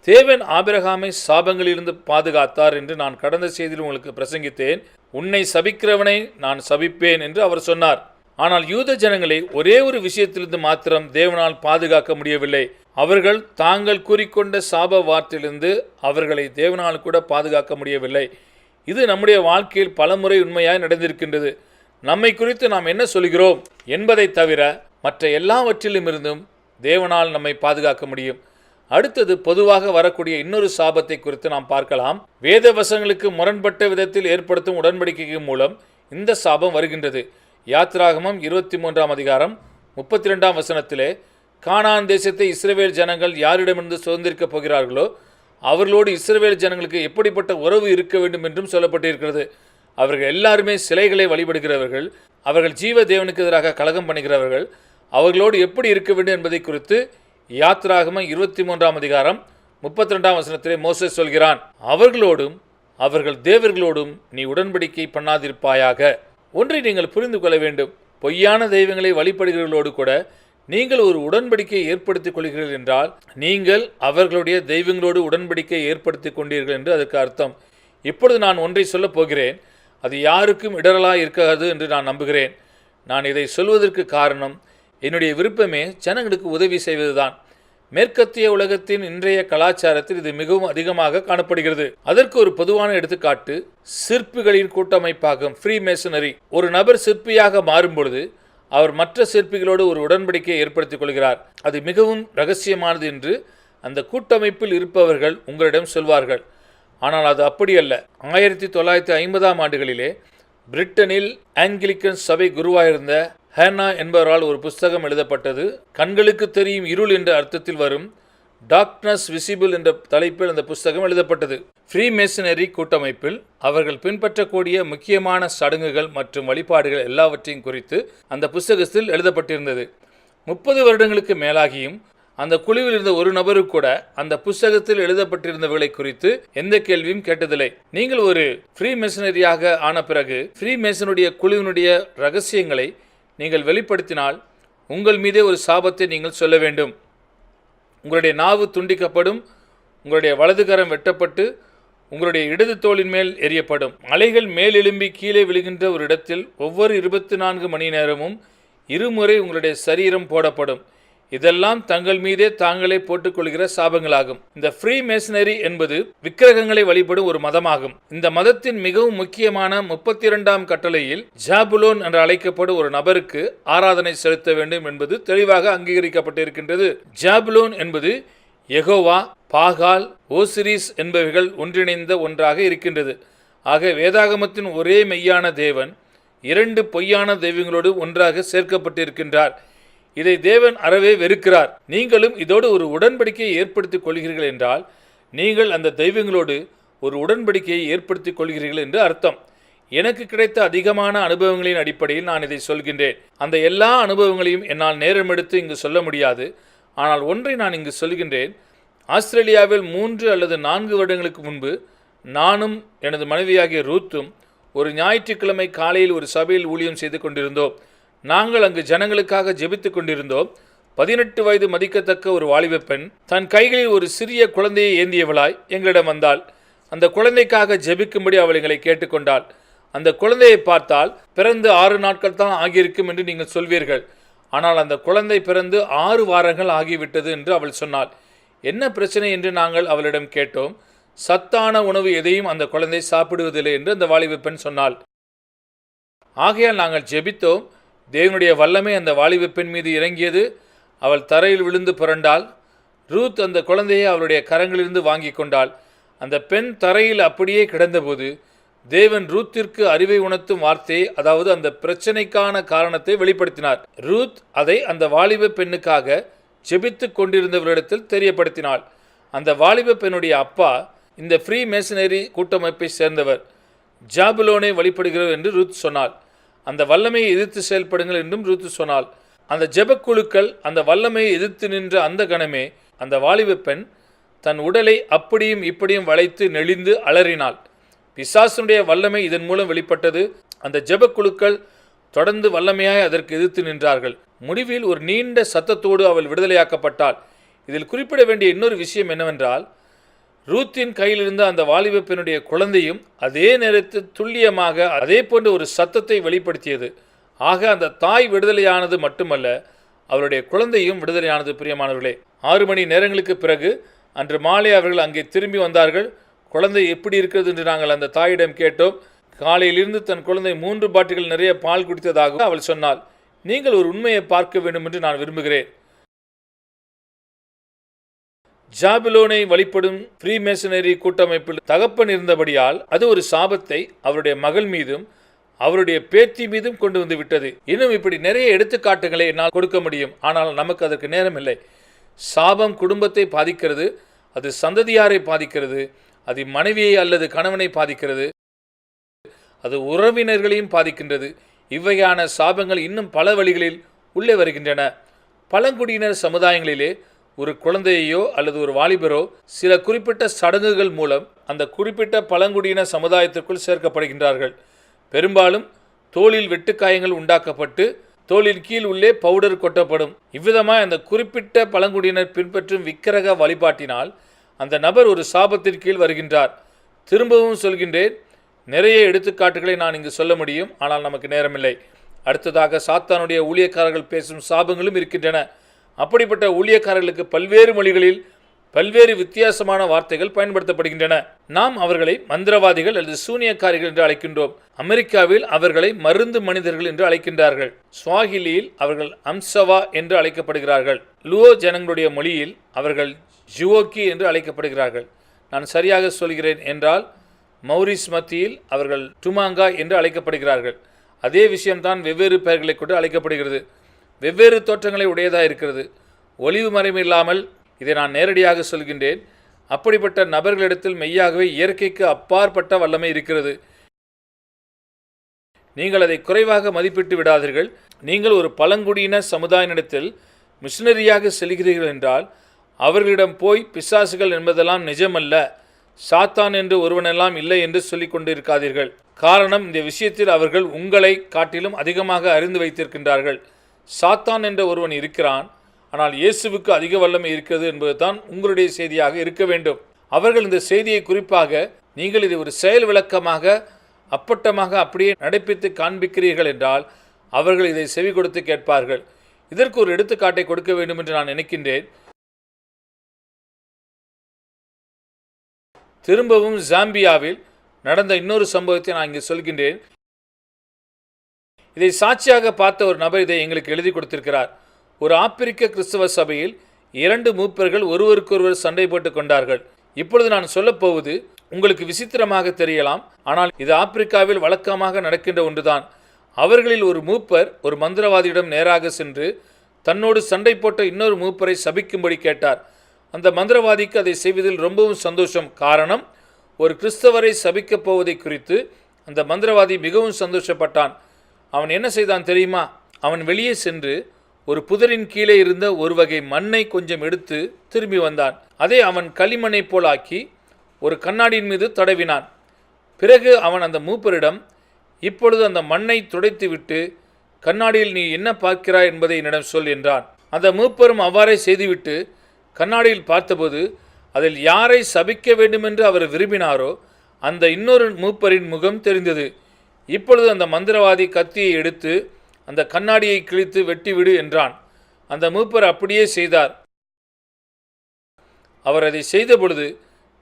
தேவன் ஆபிரகாமை சாபங்களிலிருந்து பாதுகாத்தார் என்று நான் கடந்த செய்தியில் உங்களுக்கு பிரசங்கித்தேன். உன்னை சபிக்கிறவனை நான் சபிப்பேன் என்று அவர் சொன்னார். ஆனால் யூத ஜனங்களை ஒரே ஒரு விஷயத்திலிருந்து மாத்திரம் தேவனால் பாதுகாக்க முடியவில்லை. அவர்கள் தாங்கள் கூறிக்கொண்ட சாப வார்த்தையிலிருந்து அவர்களை தேவனால் கூட பாதுகாக்க முடியவில்லை. இது நம்முடைய வாழ்க்கையில் பலமுறை உண்மையாய் நடந்திருக்கின்றது. நம்மை குறித்து நாம் என்ன சொல்கிறோம் என்பதை தவிர மற்ற எல்லாவற்றிலும் இருந்தும் தேவனால் நம்மை பாதுகாக்க முடியும். அடுத்தது பொதுவாக வரக்கூடிய இன்னொரு சாபத்தை குறித்து நாம் பார்க்கலாம். வேத வசனங்களுக்கு முரண்பட்ட விதத்தில் ஏற்படுத்தும் உடன்படிக்கை மூலம் இந்த சாபம் வருகின்றது. யாத்திராகமம் 23 அதிகாரம் 32 வசனத்திலே, கானான் தேசத்தை இஸ்ரவேல் ஜனங்கள் யாரிடமிருந்து சுதந்திரிக்கப் போகிறார்களோ அவர்களோடு இஸ்ரவேல் ஜனங்களுக்கு எப்படிப்பட்ட உறவு இருக்க வேண்டும் என்றும் சொல்லப்பட்டிருக்கிறது. அவர்கள் எல்லாருமே சிலைகளை வழிபடுகிறவர்கள், அவர்கள் ஜீவ தேவனுக்கு எதிராக கலகம் பண்ணுகிறவர்கள். அவர்களோடு எப்படி இருக்க வேண்டும் என்பதை குறித்து யாத்ராகமம் 23ஆம் அதிகாரம் 32ஆம் வசனத்திலே மோசே சொல்கிறான். அவர்களோடும் அவர்கள் தேவர்களோடும் நீ உடன்படிக்கை பண்ணாதிருப்பாயாக. ஒன்றை நீங்கள் புரிந்து கொள்ள வேண்டும். பொய்யான தெய்வங்களை வழிபடுகிறவர்களோடு கூட நீங்கள் ஒரு உடன்படிக்கையை ஏற்படுத்திக் கொள்கிறீர்கள் என்றால் நீங்கள் அவர்களுடைய தெய்வங்களோடு உடன்படிக்கை ஏற்படுத்திக் கொண்டீர்கள் என்று அதற்கு அர்த்தம். இப்பொழுது நான் ஒன்றை சொல்லப் போகிறேன். அது யாருக்கும் இடரலாக இருக்காது என்று நான் நம்புகிறேன். நான் இதை சொல்வதற்கு காரணம் என்னுடைய விருப்பமே ஜனங்களுக்கு உதவி செய்வதுதான். மேற்கத்திய உலகத்தின் இன்றைய கலாச்சாரத்தில் இது மிகவும் அதிகமாக காணப்படுகிறது. அதற்கு ஒரு பொதுவான எடுத்துக்காட்டு சிற்பிகளின் கூட்டமைப்பாகும் ஃப்ரீ மேசனரி. ஒரு நபர் சிற்பியாக மாறும் பொழுது அவர் மற்ற சிற்பிகளோடு ஒரு உடன்படிக்கையை ஏற்படுத்திக் கொள்கிறார். அது மிகவும் ரகசியமானது என்று அந்த கூட்டமைப்பில் இருப்பவர்கள் உங்களிடம் சொல்வார்கள். ஆனால் அது அப்படியல்ல. 1950ஆம் ஆண்டுகளிலே பிரிட்டனில் ஆங்கிலிக்கன் சபை குருவாயிருந்த ஹேனா என்பவரால் ஒரு புஸ்தகம் எழுதப்பட்டது. கண்களுக்கு தெரியும் இருள் என்ற அர்த்தத்தில் வரும் டார்க்னஸ் விசிபிள் என்ற தலைப்பில் அந்த புஸ்தகம் எழுதப்பட்டது. ஃப்ரீ மேசனரி கூட்டமைப்பில் அவர்கள் பின்பற்றக்கூடிய முக்கியமான சடங்குகள் மற்றும் வழிபாடுகள் எல்லாவற்றையும் குறித்து அந்த புஸ்தகத்தில் எழுதப்பட்டிருந்தது. 30 வருடங்களுக்கு மேலாகியும் அந்த குழுவில் இருந்த ஒரு நபரு கூட அந்த புஸ்தகத்தில் எழுதப்பட்டிருந்தவர்களை குறித்து எந்த கேள்வியும் கேட்டதில்லை. நீங்கள் ஒரு ஃப்ரீ மேசனரியாக ஆன பிறகு ஃப்ரீ மேசனுடைய குழுவினுடைய ரகசியங்களை நீங்கள் வெளிப்படுத்தினால் உங்கள் மீதே ஒரு சாபத்தை நீங்கள் சொல்ல வேண்டும். உங்களுடைய நாவு துண்டிக்கப்படும், உங்களுடைய வலதுகரம் வெட்டப்பட்டு உங்களுடைய இடது தோளின் மேல் எரியப்படும். அலைகள் மேலெழும்பி கீழே விழுகின்ற ஒரு இடத்தில் ஒவ்வொரு 24 மணி நேரமும் இருமுறை உங்களுடைய சரீரம் போடப்படும். இதெல்லாம் தங்கள் மீதே தாங்களே போட்டுக்கொள்கிற சாபங்களாகும். இந்த ஃப்ரீ மேசனரி என்பது விக்கிரகங்களை வழிபடும் ஒரு மதமாகும். இந்த மதத்தின் மிகவும் முக்கியமான 32ஆம் கட்டளையில் ஜாபுலோன் என்று அழைக்கப்படும் ஒரு நபருக்கு ஆராதனை செலுத்த வேண்டும் என்பது தெளிவாக அங்கீகரிக்கப்பட்டிருக்கின்றது. ஜாபுலோன் என்பது யெகோவா, பாகால், ஓசிரிஸ் என்பவைகள் ஒன்றிணைந்த ஒன்றாக இருக்கின்றது. ஆக வேதாகமத்தின் ஒரே மெய்யான தேவன் 2 பொய்யான தெய்வங்களோடு ஒன்றாக சேர்க்கப்பட்டிருக்கின்றார். இதை தேவன் அறவே வெறுக்கிறார். நீங்களும் இதோடு ஒரு உடன்படிக்கையை ஏற்படுத்திக் கொள்கிறீர்கள் என்றால் நீங்கள் அந்த தெய்வங்களோடு ஒரு உடன்படிக்கையை ஏற்படுத்திக் கொள்கிறீர்கள் என்று அர்த்தம். எனக்கு கிடைத்த அதிகமான அனுபவங்களின் அடிப்படையில் நான் இதை சொல்கின்றேன். அந்த எல்லா அனுபவங்களையும் என்னால் நேரம் எடுத்து இங்கு சொல்ல முடியாது. ஆனால் ஒன்றை நான் இங்கு சொல்கின்றேன். ஆஸ்திரேலியாவில் 3 அல்லது 4 வருடங்களுக்கு முன்பு நானும் எனது மனைவியாகிய ரூத்தும் ஒரு ஞாயிற்றுக்கிழமை காலையில் ஒரு சபையில் ஊழியம் செய்து கொண்டிருந்தோம். நாங்கள் அங்கு ஜனங்களுக்காக ஜெபித்துக் கொண்டிருந்தோம். 18 வயது மதிக்கத்தக்க ஒரு வாலிப பெண் தன் கைகளில் ஒரு சிறிய குழந்தையை ஏந்தியவளாய் எங்களிடம் வந்தாள். அந்த குழந்தைக்காக ஜெபிக்கும்படி அவள் எங்களை கேட்டுக்கொண்டாள். அந்த குழந்தையை பார்த்தால் பிறந்து 6 நாட்கள் தான் ஆகியிருக்கும் என்று நீங்கள் சொல்வீர்கள். ஆனால் அந்த குழந்தை பிறந்து 6 வாரங்கள் ஆகிவிட்டது என்று அவள் சொன்னாள். என்ன பிரச்சனை என்று நாங்கள் அவளிடம் கேட்டோம். சத்தான உணவு எதையும் அந்த குழந்தை சாப்பிடுவதில்லை என்று அந்த வாலிப பெண் சொன்னாள். ஆகையால் நாங்கள் ஜெபித்தோம். தேவனுடைய வல்லமை அந்த வாலிப பெண் மீது இறங்கியது. அவள் தரையில் விழுந்து புரண்டாள். ரூத் அந்த குழந்தையை அவளுடைய கரங்களிலிருந்து வாங்கி கொண்டாள். அந்த பெண் தரையில் அப்படியே கிடந்தபோது தேவன் ரூத்திற்கு அறிவை உணர்த்தும் வார்த்தையை, அதாவது அந்த பிரச்சனைக்கான காரணத்தை வெளிப்படுத்தினார். ரூத் அதை அந்த வாலிப பெண்ணுக்காக ஜெபித்து கொண்டிருந்தவர்களிடத்தில் தெரியப்படுத்தினாள். அந்த வாலிப பெண்ணுடைய அப்பா இந்த ஃப்ரீ மேசனரி கூட்டமைப்பை சேர்ந்தவர். ஜாபுலோனை வழிபடுகிறவர் என்று ரூத் சொன்னாள். அந்த வல்லமையை எதிர்த்து செயல்படுங்கள் என்றும் ரூத்து சொன்னாள். அந்த ஜெபக்குழுக்கள் அந்த வல்லமையை எதிர்த்து நின்ற அந்த கணமே அந்த வாலிப பெண் தன் உடலை அப்படியும் இப்படியும் வளைத்து நெளிந்து அலறினாள். பிசாசனுடைய வல்லமை இதன் மூலம் வெளிப்பட்டது. அந்த ஜெபக்குழுக்கள் தொடர்ந்து வல்லமையாய் அதற்கு எதிர்த்து நின்றார்கள். முடிவில் ஒரு நீண்ட சத்தத்தோடு அவள் விடுதலையாக்கப்பட்டாள். இதில் குறிப்பிட வேண்டிய இன்னொரு விஷயம் என்னவென்றால், ரூத்தின் கையில் இருந்த அந்த வாலிப பெண்ணுடைய குழந்தையும் அதே நேரத்தில் துல்லியமாக அதே போன்ற ஒரு சத்தத்தை வெளிப்படுத்தியது. ஆக அந்த தாய் விடுதலையானது மட்டுமல்ல, அவருடைய குழந்தையும் விடுதலையானது. பிரியமானவர்களே, 6 மணி நேரங்களுக்கு பிறகு அன்று மாலை அவர்கள் அங்கே திரும்பி வந்தார்கள். குழந்தை எப்படி இருக்கிறது என்று நாங்கள் அந்த தாயிடம் கேட்டோம். காலையிலிருந்து தன் குழந்தை 3 பாட்டில்கள் நிறைய பால் குடித்ததாக அவள் சொன்னாள். நீங்கள் ஒரு உண்மையை பார்க்க வேண்டும் என்று நான் விரும்புகிறேன். ஜாபுலோனை வழிபடும் ஃப்ரீ மேசனரி கூட்டமைப்பில் தகப்பன் இருந்தபடியால் அது ஒரு சாபத்தை அவருடைய மகள் மீதும் அவருடைய பேத்தி மீதும் கொண்டு வந்து விட்டது. இன்னும் இப்படி நிறைய எடுத்துக்காட்டுகளை என்னால் கொடுக்க முடியும். ஆனால் நமக்கு அதற்கு நேரம் இல்லை. சாபம் குடும்பத்தை பாதிக்கிறது, அது சந்ததியாரை பாதிக்கிறது, அது மனைவியை அல்லது கணவனை பாதிக்கிறது, அது உறவினர்களையும் பாதிக்கின்றது. இவ்வகையான சாபங்கள் இன்னும் பல வழிகளில் உள்ளே வருகின்றன. பழங்குடியினர் சமுதாயங்களிலே ஒரு குழந்தையோ அல்லது ஒரு வாலிபரோ சில குறிப்பிட்ட சடங்குகள் மூலம் அந்த குறிப்பிட்ட பழங்குடியின சமுதாயத்திற்குள் சேர்க்கப்படுகின்றார்கள். பெரும்பாலும் தோளில் வெட்டுக்காயங்கள் உண்டாக்கப்பட்டு தோளின் கீழ் உள்ளே பவுடர் கொட்டப்படும். இவ்விதமாய் அந்த குறிப்பிட்ட பழங்குடியினர் பின்பற்றும் விக்கிரக வழிபாட்டினால் அந்த நபர் ஒரு சாபத்தின் கீழ் வருகின்றார். திரும்பவும் சொல்கின்றேன், நிறைய எடுத்துக்காட்டுகளை நான் இங்கு சொல்ல முடியும், ஆனால் நமக்கு நேரமில்லை. அடுத்ததாக சாத்தானுடைய ஊழியக்காரர்கள் பேசும் சாபங்களும் இருக்கின்றன. அப்படிப்பட்ட ஊழியக்காரர்களுக்கு பல்வேறு மொழிகளில் பல்வேறு வித்தியாசமான வார்த்தைகள் பயன்படுத்தப்படுகின்றன. நாம் அவர்களை மந்திரவாதிகள் அல்லது சூனியக்காரிகள் என்று அழைக்கின்றோம். அமெரிக்காவில் அவர்களை மருந்து மனிதர்கள் என்று அழைக்கின்றார்கள். ஸ்வாஹிலியில் அவர்கள் அம்சவா என்று அழைக்கப்படுகிறார்கள். லுவோ ஜனங்களுடைய மொழியில் அவர்கள் ஜுவோக்கி என்று அழைக்கப்படுகிறார்கள். நான் சரியாக சொல்கிறேன் என்றால் மௌரிஸ் மத்தியில் அவர்கள் டுமாங்கா என்று அழைக்கப்படுகிறார்கள். அதே விஷயம்தான் வெவ்வேறு பெயர்களை கொண்டு அழைக்கப்படுகிறது. வெவ்வேறு தோற்றங்களை உடையதாக இருக்கிறது. ஒளிவு மறைவு இல்லாமல் இதை நான் நேரடியாக சொல்கின்றேன். அப்படிப்பட்ட நபர்களிடத்தில் மெய்யாகவே இயற்கைக்கு அப்பாற்பட்ட வல்லமை இருக்கிறது. நீங்கள் அதை குறைவாக மதிப்பிட்டு விடாதீர்கள். நீங்கள் ஒரு பழங்குடியின சமுதாயத்திடத்தில் மிஷனரியாக செல்கிறீர்கள் என்றால் அவர்களிடம் போய் பிசாசுகள் என்பதெல்லாம் நிஜமல்ல, சாத்தான் என்று ஒருவனெல்லாம் இல்லை என்று சொல்லிக் கொண்டிருக்காதீர்கள். காரணம், இந்த விஷயத்தில் அவர்கள் உங்களை காட்டிலும் அதிகமாக அறிந்து வைத்திருக்கின்றார்கள். சாத்தான் என்ற ஒருவன் இருக்கிறான், ஆனால் இயேசுவுக்கு அதிக வல்லமை இருக்கிறது என்பதுதான் உங்களுடைய செய்தியாக இருக்க வேண்டும். அவர்கள் இந்த செய்தியை குறிப்பாக நீங்கள் இதை ஒரு செயல் விளக்கமாக அப்பட்டமாக அப்படியே நடைப்பித்து காண்பிக்கிறீர்கள் என்றால் அவர்கள் இதை செவி கொடுத்து கேட்பார்கள். இதற்கு ஒரு எடுத்துக்காட்டை கொடுக்க வேண்டும் என்று நான் நினைக்கின்றேன். திரும்பவும் ஜாம்பியாவில் நடந்த இன்னொரு சம்பவத்தை நான் இங்கு சொல்கின்றேன். இதை சாட்சியாக பார்த்த ஒரு நபர் இதை எங்களுக்கு எழுதி கொடுத்திருக்கிறார். ஒரு ஆப்பிரிக்க கிறிஸ்தவ சபையில் 2 மூப்பர்கள் ஒருவருக்கொருவர் சண்டை போட்டுக் கொண்டார்கள். இப்பொழுது நான் சொல்லப்போவது உங்களுக்கு விசித்திரமாக தெரியலாம், ஆனால் இது ஆப்பிரிக்காவில் வழக்கமாக நடக்கின்ற ஒன்றுதான். அவர்களில் ஒரு மூப்பர் ஒரு மந்திரவாதியிடம் நேராக சென்று தன்னோடு சண்டை போட்ட இன்னொரு மூப்பரை சபிக்கும்படி கேட்டார். அந்த மந்திரவாதிக்கு அதை செய்வதில் ரொம்பவும் சந்தோஷம். காரணம், ஒரு கிறிஸ்தவரை சபிக்கப் போவதை குறித்து அந்த மந்திரவாதி மிகவும் சந்தோஷப்பட்டான். அவன் என்ன செய்தான் தெரியுமா? அவன் வெளியே சென்று ஒரு புதரின் கீழே இருந்த ஒரு வகை மண்ணை கொஞ்சம் எடுத்து திரும்பி வந்தான். அதை அவன் களிமண்ணை போலாக்கி ஒரு கண்ணாடியின் மீது தடவினான். பிறகு அவன் அந்த மூப்பரிடம், இப்பொழுது அந்த மண்ணை துடைத்துவிட்டு கண்ணாடியில் நீ என்ன பார்க்கிறாய் என்பதை என்னிடம் சொல் என்றான். அந்த மூப்பரும் அவ்வாறே செய்துவிட்டு கண்ணாடியில் பார்த்தபோது அதில் யாரை சபிக்க வேண்டுமென்று அவர் விரும்பினாரோ அந்த இன்னொரு மூப்பரின் முகம் தெரிந்தது. இப்பொழுது அந்த மந்திரவாதி கத்தியை எடுத்து அந்த கண்ணாடியை கிழித்து வெட்டிவிடு என்றான். அந்த மூப்பர் அப்படியே செய்தார். அவர் அதை செய்த பொழுது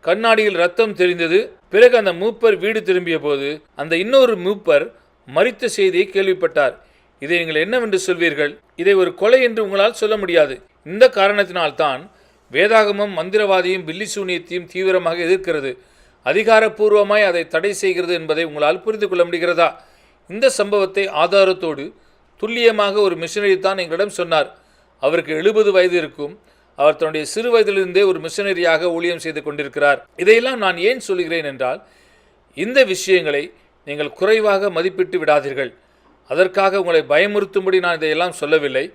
கண்ணாடியில் ரத்தம் தெரிந்தது. பிறகு அந்த மூப்பர் வீடு திரும்பிய போது அந்த இன்னொரு மூப்பர் மரித்த செய்தியை கேள்விப்பட்டார். இதை நீங்கள் என்னவென்று சொல்வீர்கள்? இதை ஒரு கொலை என்று உங்களால் சொல்ல முடியாது. இந்த காரணத்தினால்தான் வேதாகமம் மந்திரவாதியும் பில்லி சூனியத்தையும் தீவிரமாக எதிர்க்கிறது, அதிகாரப்பூர்வமாய் அதை தடை செய்கிறது என்பதை உங்களால் புரிந்து கொள்ள முடிகிறதா? இந்த சம்பவத்தை ஆதாரத்தோடு துல்லியமாக ஒரு மிஷனரி தான் எங்களிடம் சொன்னார். அவருக்கு 70 வயது இருக்கும். அவர் தன்னுடைய சிறு வயதிலிருந்தே ஒரு மிஷனரியாக ஊழியம் செய்து கொண்டிருக்கிறார். இதையெல்லாம் நான் ஏன் சொல்கிறேன் என்றால், இந்த விஷயங்களை நீங்கள் குறைவாக மதிப்பிட்டு விடாதீர்கள். அதற்காக உங்களை பயமுறுத்தும்படி நான் இதையெல்லாம் சொல்லவில்லை.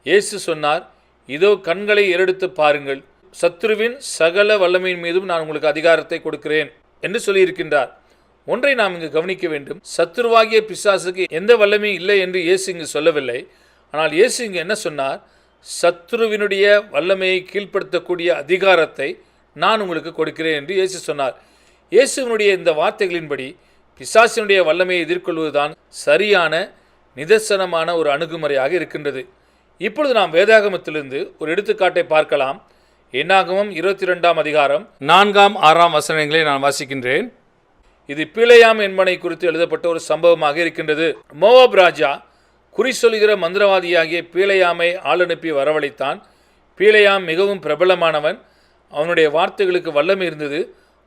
இயேசு சொன்னார், இதோ கண்களை ஏறெடுத்து பாருங்கள், சத்துருவின் சகல வல்லமையின் மீதும் நான் உங்களுக்கு அதிகாரத்தை கொடுக்கிறேன் என்று சொல்லியிருக்கின்றார். ஒன்றை நாம் இங்கு கவனிக்க வேண்டும். சத்துருவாகிய பிசாசுக்கு எந்த வல்லமையும் இல்லை என்று இயேசு இங்கு சொல்லவில்லை. ஆனால் இயேசு இங்கு என்ன சொன்னார்? சத்துருவினுடைய வல்லமையை கீழ்ப்படுத்தக்கூடிய அதிகாரத்தை நான் உங்களுக்கு கொடுக்கிறேன் என்று இயேசு சொன்னார். இயேசுவினுடைய இந்த வார்த்தைகளின்படி பிசாசினுடைய வல்லமையை எதிர்கொள்வதுதான் சரியான நிதர்சனமான ஒரு அணுகுமுறையாக இருக்கின்றது. இப்பொழுது நாம் வேதாகமத்திலிருந்து ஒரு எடுத்துக்காட்டை பார்க்கலாம். என்னாகமம் 22ஆம் அதிகாரம் 4ஆம் 6ஆம் வசனங்களை நான் வாசிக்கின்றேன். இது பீலேயாம் என்பனை குறித்து எழுதப்பட்ட ஒரு சம்பவமாக இருக்கின்றது. மோவாப் ராஜா குறி சொல்கிற மந்திரவாதியாகிய பீலேயாமை ஆளனுப்பி வரவழைத்தான். பீலேயாம் மிகவும் பிரபலமானவன். அவனுடைய வார்த்தைகளுக்கு வல்லமை இருந்தது.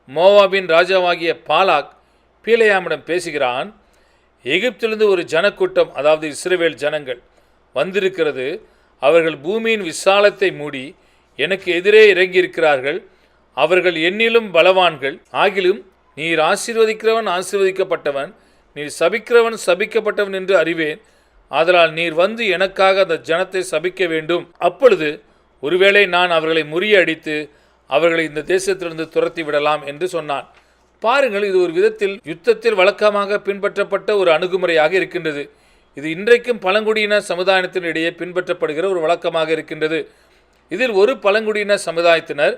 மோவாபின் ராஜாவாகிய பாலாக் பீலேயாமிடம் பேசுகிறான். எகிப்திலிருந்து ஒரு ஜனக்கூட்டம், அதாவது இஸ்ரவேல் ஜனங்கள் வந்திருக்கிறது. அவர்கள் பூமியின் விசாலத்தை மூடி எனக்கு எதிரே இறங்கியிருக்கிறார்கள். அவர்கள் என்னிலும் பலவான்கள். ஆகிலும் நீர் ஆசீர்வதிக்கிறவன் ஆசீர்வதிக்கப்பட்டவன், நீர் சபிக்கிறவன் சபிக்கப்பட்டவன் என்று அறிவேன். ஆதலால் நீர் வந்து எனக்காக அந்த ஜனத்தை சபிக்க வேண்டும். அப்பொழுது ஒருவேளை நான் அவர்களை முறியடித்து அவர்களை இந்த தேசத்திலிருந்து துரத்தி விடலாம் என்று சொன்னான். பாருங்கள், இது ஒரு விதத்தில் யுத்தத்தில் வழக்கமாக பின்பற்றப்பட்ட ஒரு அணுகுமுறையாக இருக்கின்றது. இது இன்றைக்கும் பழங்குடியின சமுதாயத்தினிடையே பின்பற்றப்படுகிற ஒரு வழக்கமாக இருக்கின்றது. இதில் ஒரு பழங்குடியின சமுதாயத்தினர்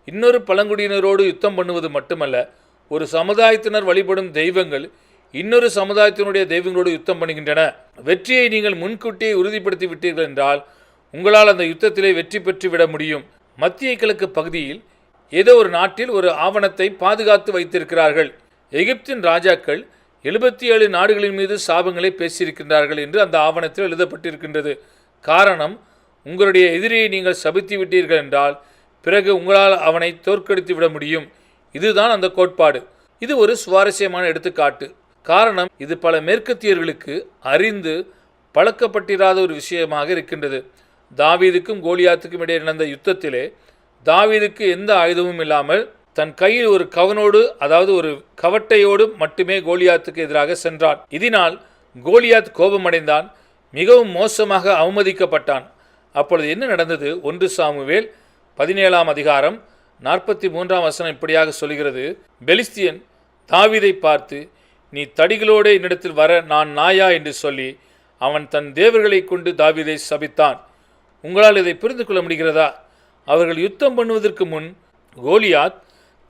இன்னொரு பழங்குடியினரோடு யுத்தம் பண்ணுவது மட்டுமல்ல, ஒரு சமுதாயத்தினர் வழிபடும் தெய்வங்கள் இன்னொரு சமுதாயத்தினுடைய தெய்வங்களோடு யுத்தம் பண்ணுகின்றன. வெற்றியை நீங்கள் முன்கூட்டியே உறுதிப்படுத்தி விட்டீர்கள் என்றால் உங்களால் அந்த யுத்தத்திலே வெற்றி பெற்று விட முடியும். மத்திய கிழக்கு பகுதியில் ஏதோ ஒரு நாட்டில் ஒரு ஆவணத்தை பாதுகாத்து வைத்திருக்கிறார்கள். எகிப்தின் ராஜாக்கள் 77 நாடுகளின் மீது சாபங்களை பேசியிருக்கின்றார்கள் என்று அந்த ஆவணத்தில் எழுதப்பட்டிருக்கின்றது. காரணம், உங்களுடைய எதிரியை நீங்கள் சபித்து விட்டீர்கள் என்றால் பிறகு உங்களால் அவனை தோற்கடித்து விட முடியும். இதுதான் அந்த கோட்பாடு. இது ஒரு சுவாரஸ்யமான எடுத்துக்காட்டு. காரணம், இது பல மேற்கத்தியர்களுக்கு அறிந்து பழக்கப்பட்டிராத ஒரு விஷயமாக இருக்கின்றது. தாவீதுக்கும் கோலியாத்துக்கும் இடையே நடந்த யுத்தத்திலே தாவீதுக்கு எந்த ஆயுதமும் இல்லாமல் தன் கையில் ஒரு கவனோடு, அதாவது ஒரு கவட்டையோடு மட்டுமே கோலியாத்துக்கு எதிராக சென்றான். இதனால் கோலியாத் கோபமடைந்தான், மிகவும் மோசமாக அவமதிக்கப்பட்டான். அப்பொழுது என்ன நடந்தது? 1 சாமுவேல் 17ஆம் அதிகாரம் 43ஆம் வசனம் இப்படியாக சொல்கிறது. பெலிஸ்தியன் தாவீதை பார்த்து, நீ தடிகளோடு என்னிடத்தில் வர நான் நாயா என்று சொல்லி அவன் தன் தேவர்களை கொண்டு தாவீதை சபித்தான். உங்களால் இதை புரிந்து கொள்ள முடிகிறதா? அவர்கள் யுத்தம் பண்ணுவதற்கு முன் கோலியாத்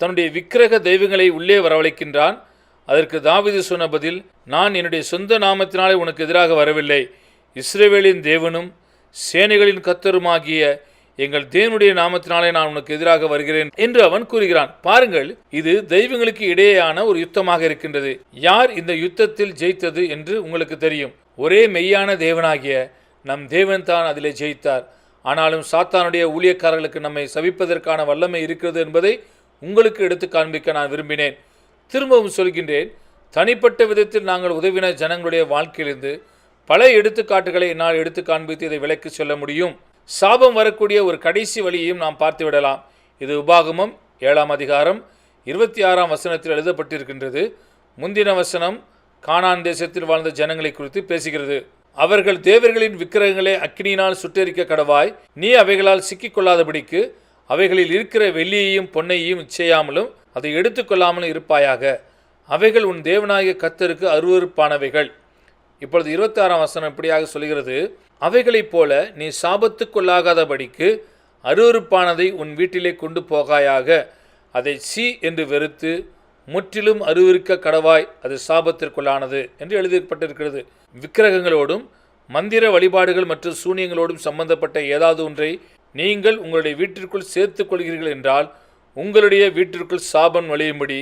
தன்னுடைய விக்கிரக தெய்வங்களை உள்ளே வரவழைக்கின்றான். அதற்கு தாவீது சொன்ன பதில், நான் என்னுடைய சொந்த நாமத்தினாலே உனக்கு எதிராக வரவில்லை, இஸ்ரவேலின் தேவனும் சேனைகளின் கர்த்தருமாகிய எங்கள் தேவனுடைய நாமத்தினாலே நான் உனக்கு எதிராக வருகிறேன் என்று அவன் கூறுகிறான். பாருங்கள், இது தெய்வங்களுக்கு இடையேயான ஒரு யுத்தமாக இருக்கின்றது. யார் இந்த யுத்தத்தில் ஜெயித்தது என்று உங்களுக்கு தெரியும். ஒரே மெய்யான தேவனாகிய நம் தேவன் தான் அதிலே ஜெயித்தார். ஆனாலும் சாத்தானுடைய ஊழியக்காரர்களுக்கு நம்மை சபிப்பதற்கான வல்லமை இருக்கிறது என்பதை உங்களுக்கு எடுத்து காண்பிக்க நான் விரும்பினேன். திரும்பவும் சொல்கின்றேன், தனிப்பட்ட விதத்தில் நாங்கள் உதவின ஜனங்களுடைய வாழ்க்கையிலிருந்து பல எடுத்துக்காட்டுகளை என்னால் எடுத்து காண்பித்து இதை விளக்கி சொல்ல முடியும். சாபம் வரக்கூடிய ஒரு கடைசி வழியையும் நாம் பார்த்து விடலாம். இது உபாகமம் 7ஆம் அதிகாரம் 26ஆம் வசனத்தில் எழுதப்பட்டிருக்கின்றது. முந்தின வசனம் கானான் தேசத்தில் வாழ்ந்த ஜனங்களை குறித்து பேசுகிறது. அவர்கள் தேவர்களின் விக்கிரகங்களை அக்கினியினால் சுட்டெரிக்க கடவாய், நீ அவைகளால் சிக்கிக்கொள்ளாதபடிக்கு அவைகளில் இருக்கிற வெள்ளியையும் பொன்னையும் செய்யாமலும் அதை எடுத்துக்கொள்ளாமலும் இருப்பாயாக. அவைகள் உன் தேவனாகிய கர்த்தருக்கு அருவருப்பானவைகள். இப்பொழுது 26ஆம் வசனம் இப்படியாக சொல்கிறது. அவைகளைப் போல நீ சாபத்துக்குள்ளாகாதபடிக்கு அருவருப்பானதை உன் வீட்டிலே கொண்டு போகாயாக. அதை சீ என்று வெறுத்து முற்றிலும் அருவருக்க கடவாய், அது சாபத்திற்குள்ளானது என்று எழுதப்பட்டிருக்கிறது. விக்கிரகங்களோடும் மந்திர வழிபாடுகள் மற்றும் சூனியங்களோடும் சம்பந்தப்பட்ட ஏதாவது ஒன்றை நீங்கள் உங்களுடைய வீட்டிற்குள் சேர்த்துக் கொள்கிறீர்கள் என்றால் உங்களுடைய வீட்டிற்குள் சாபம் நுழையும்படி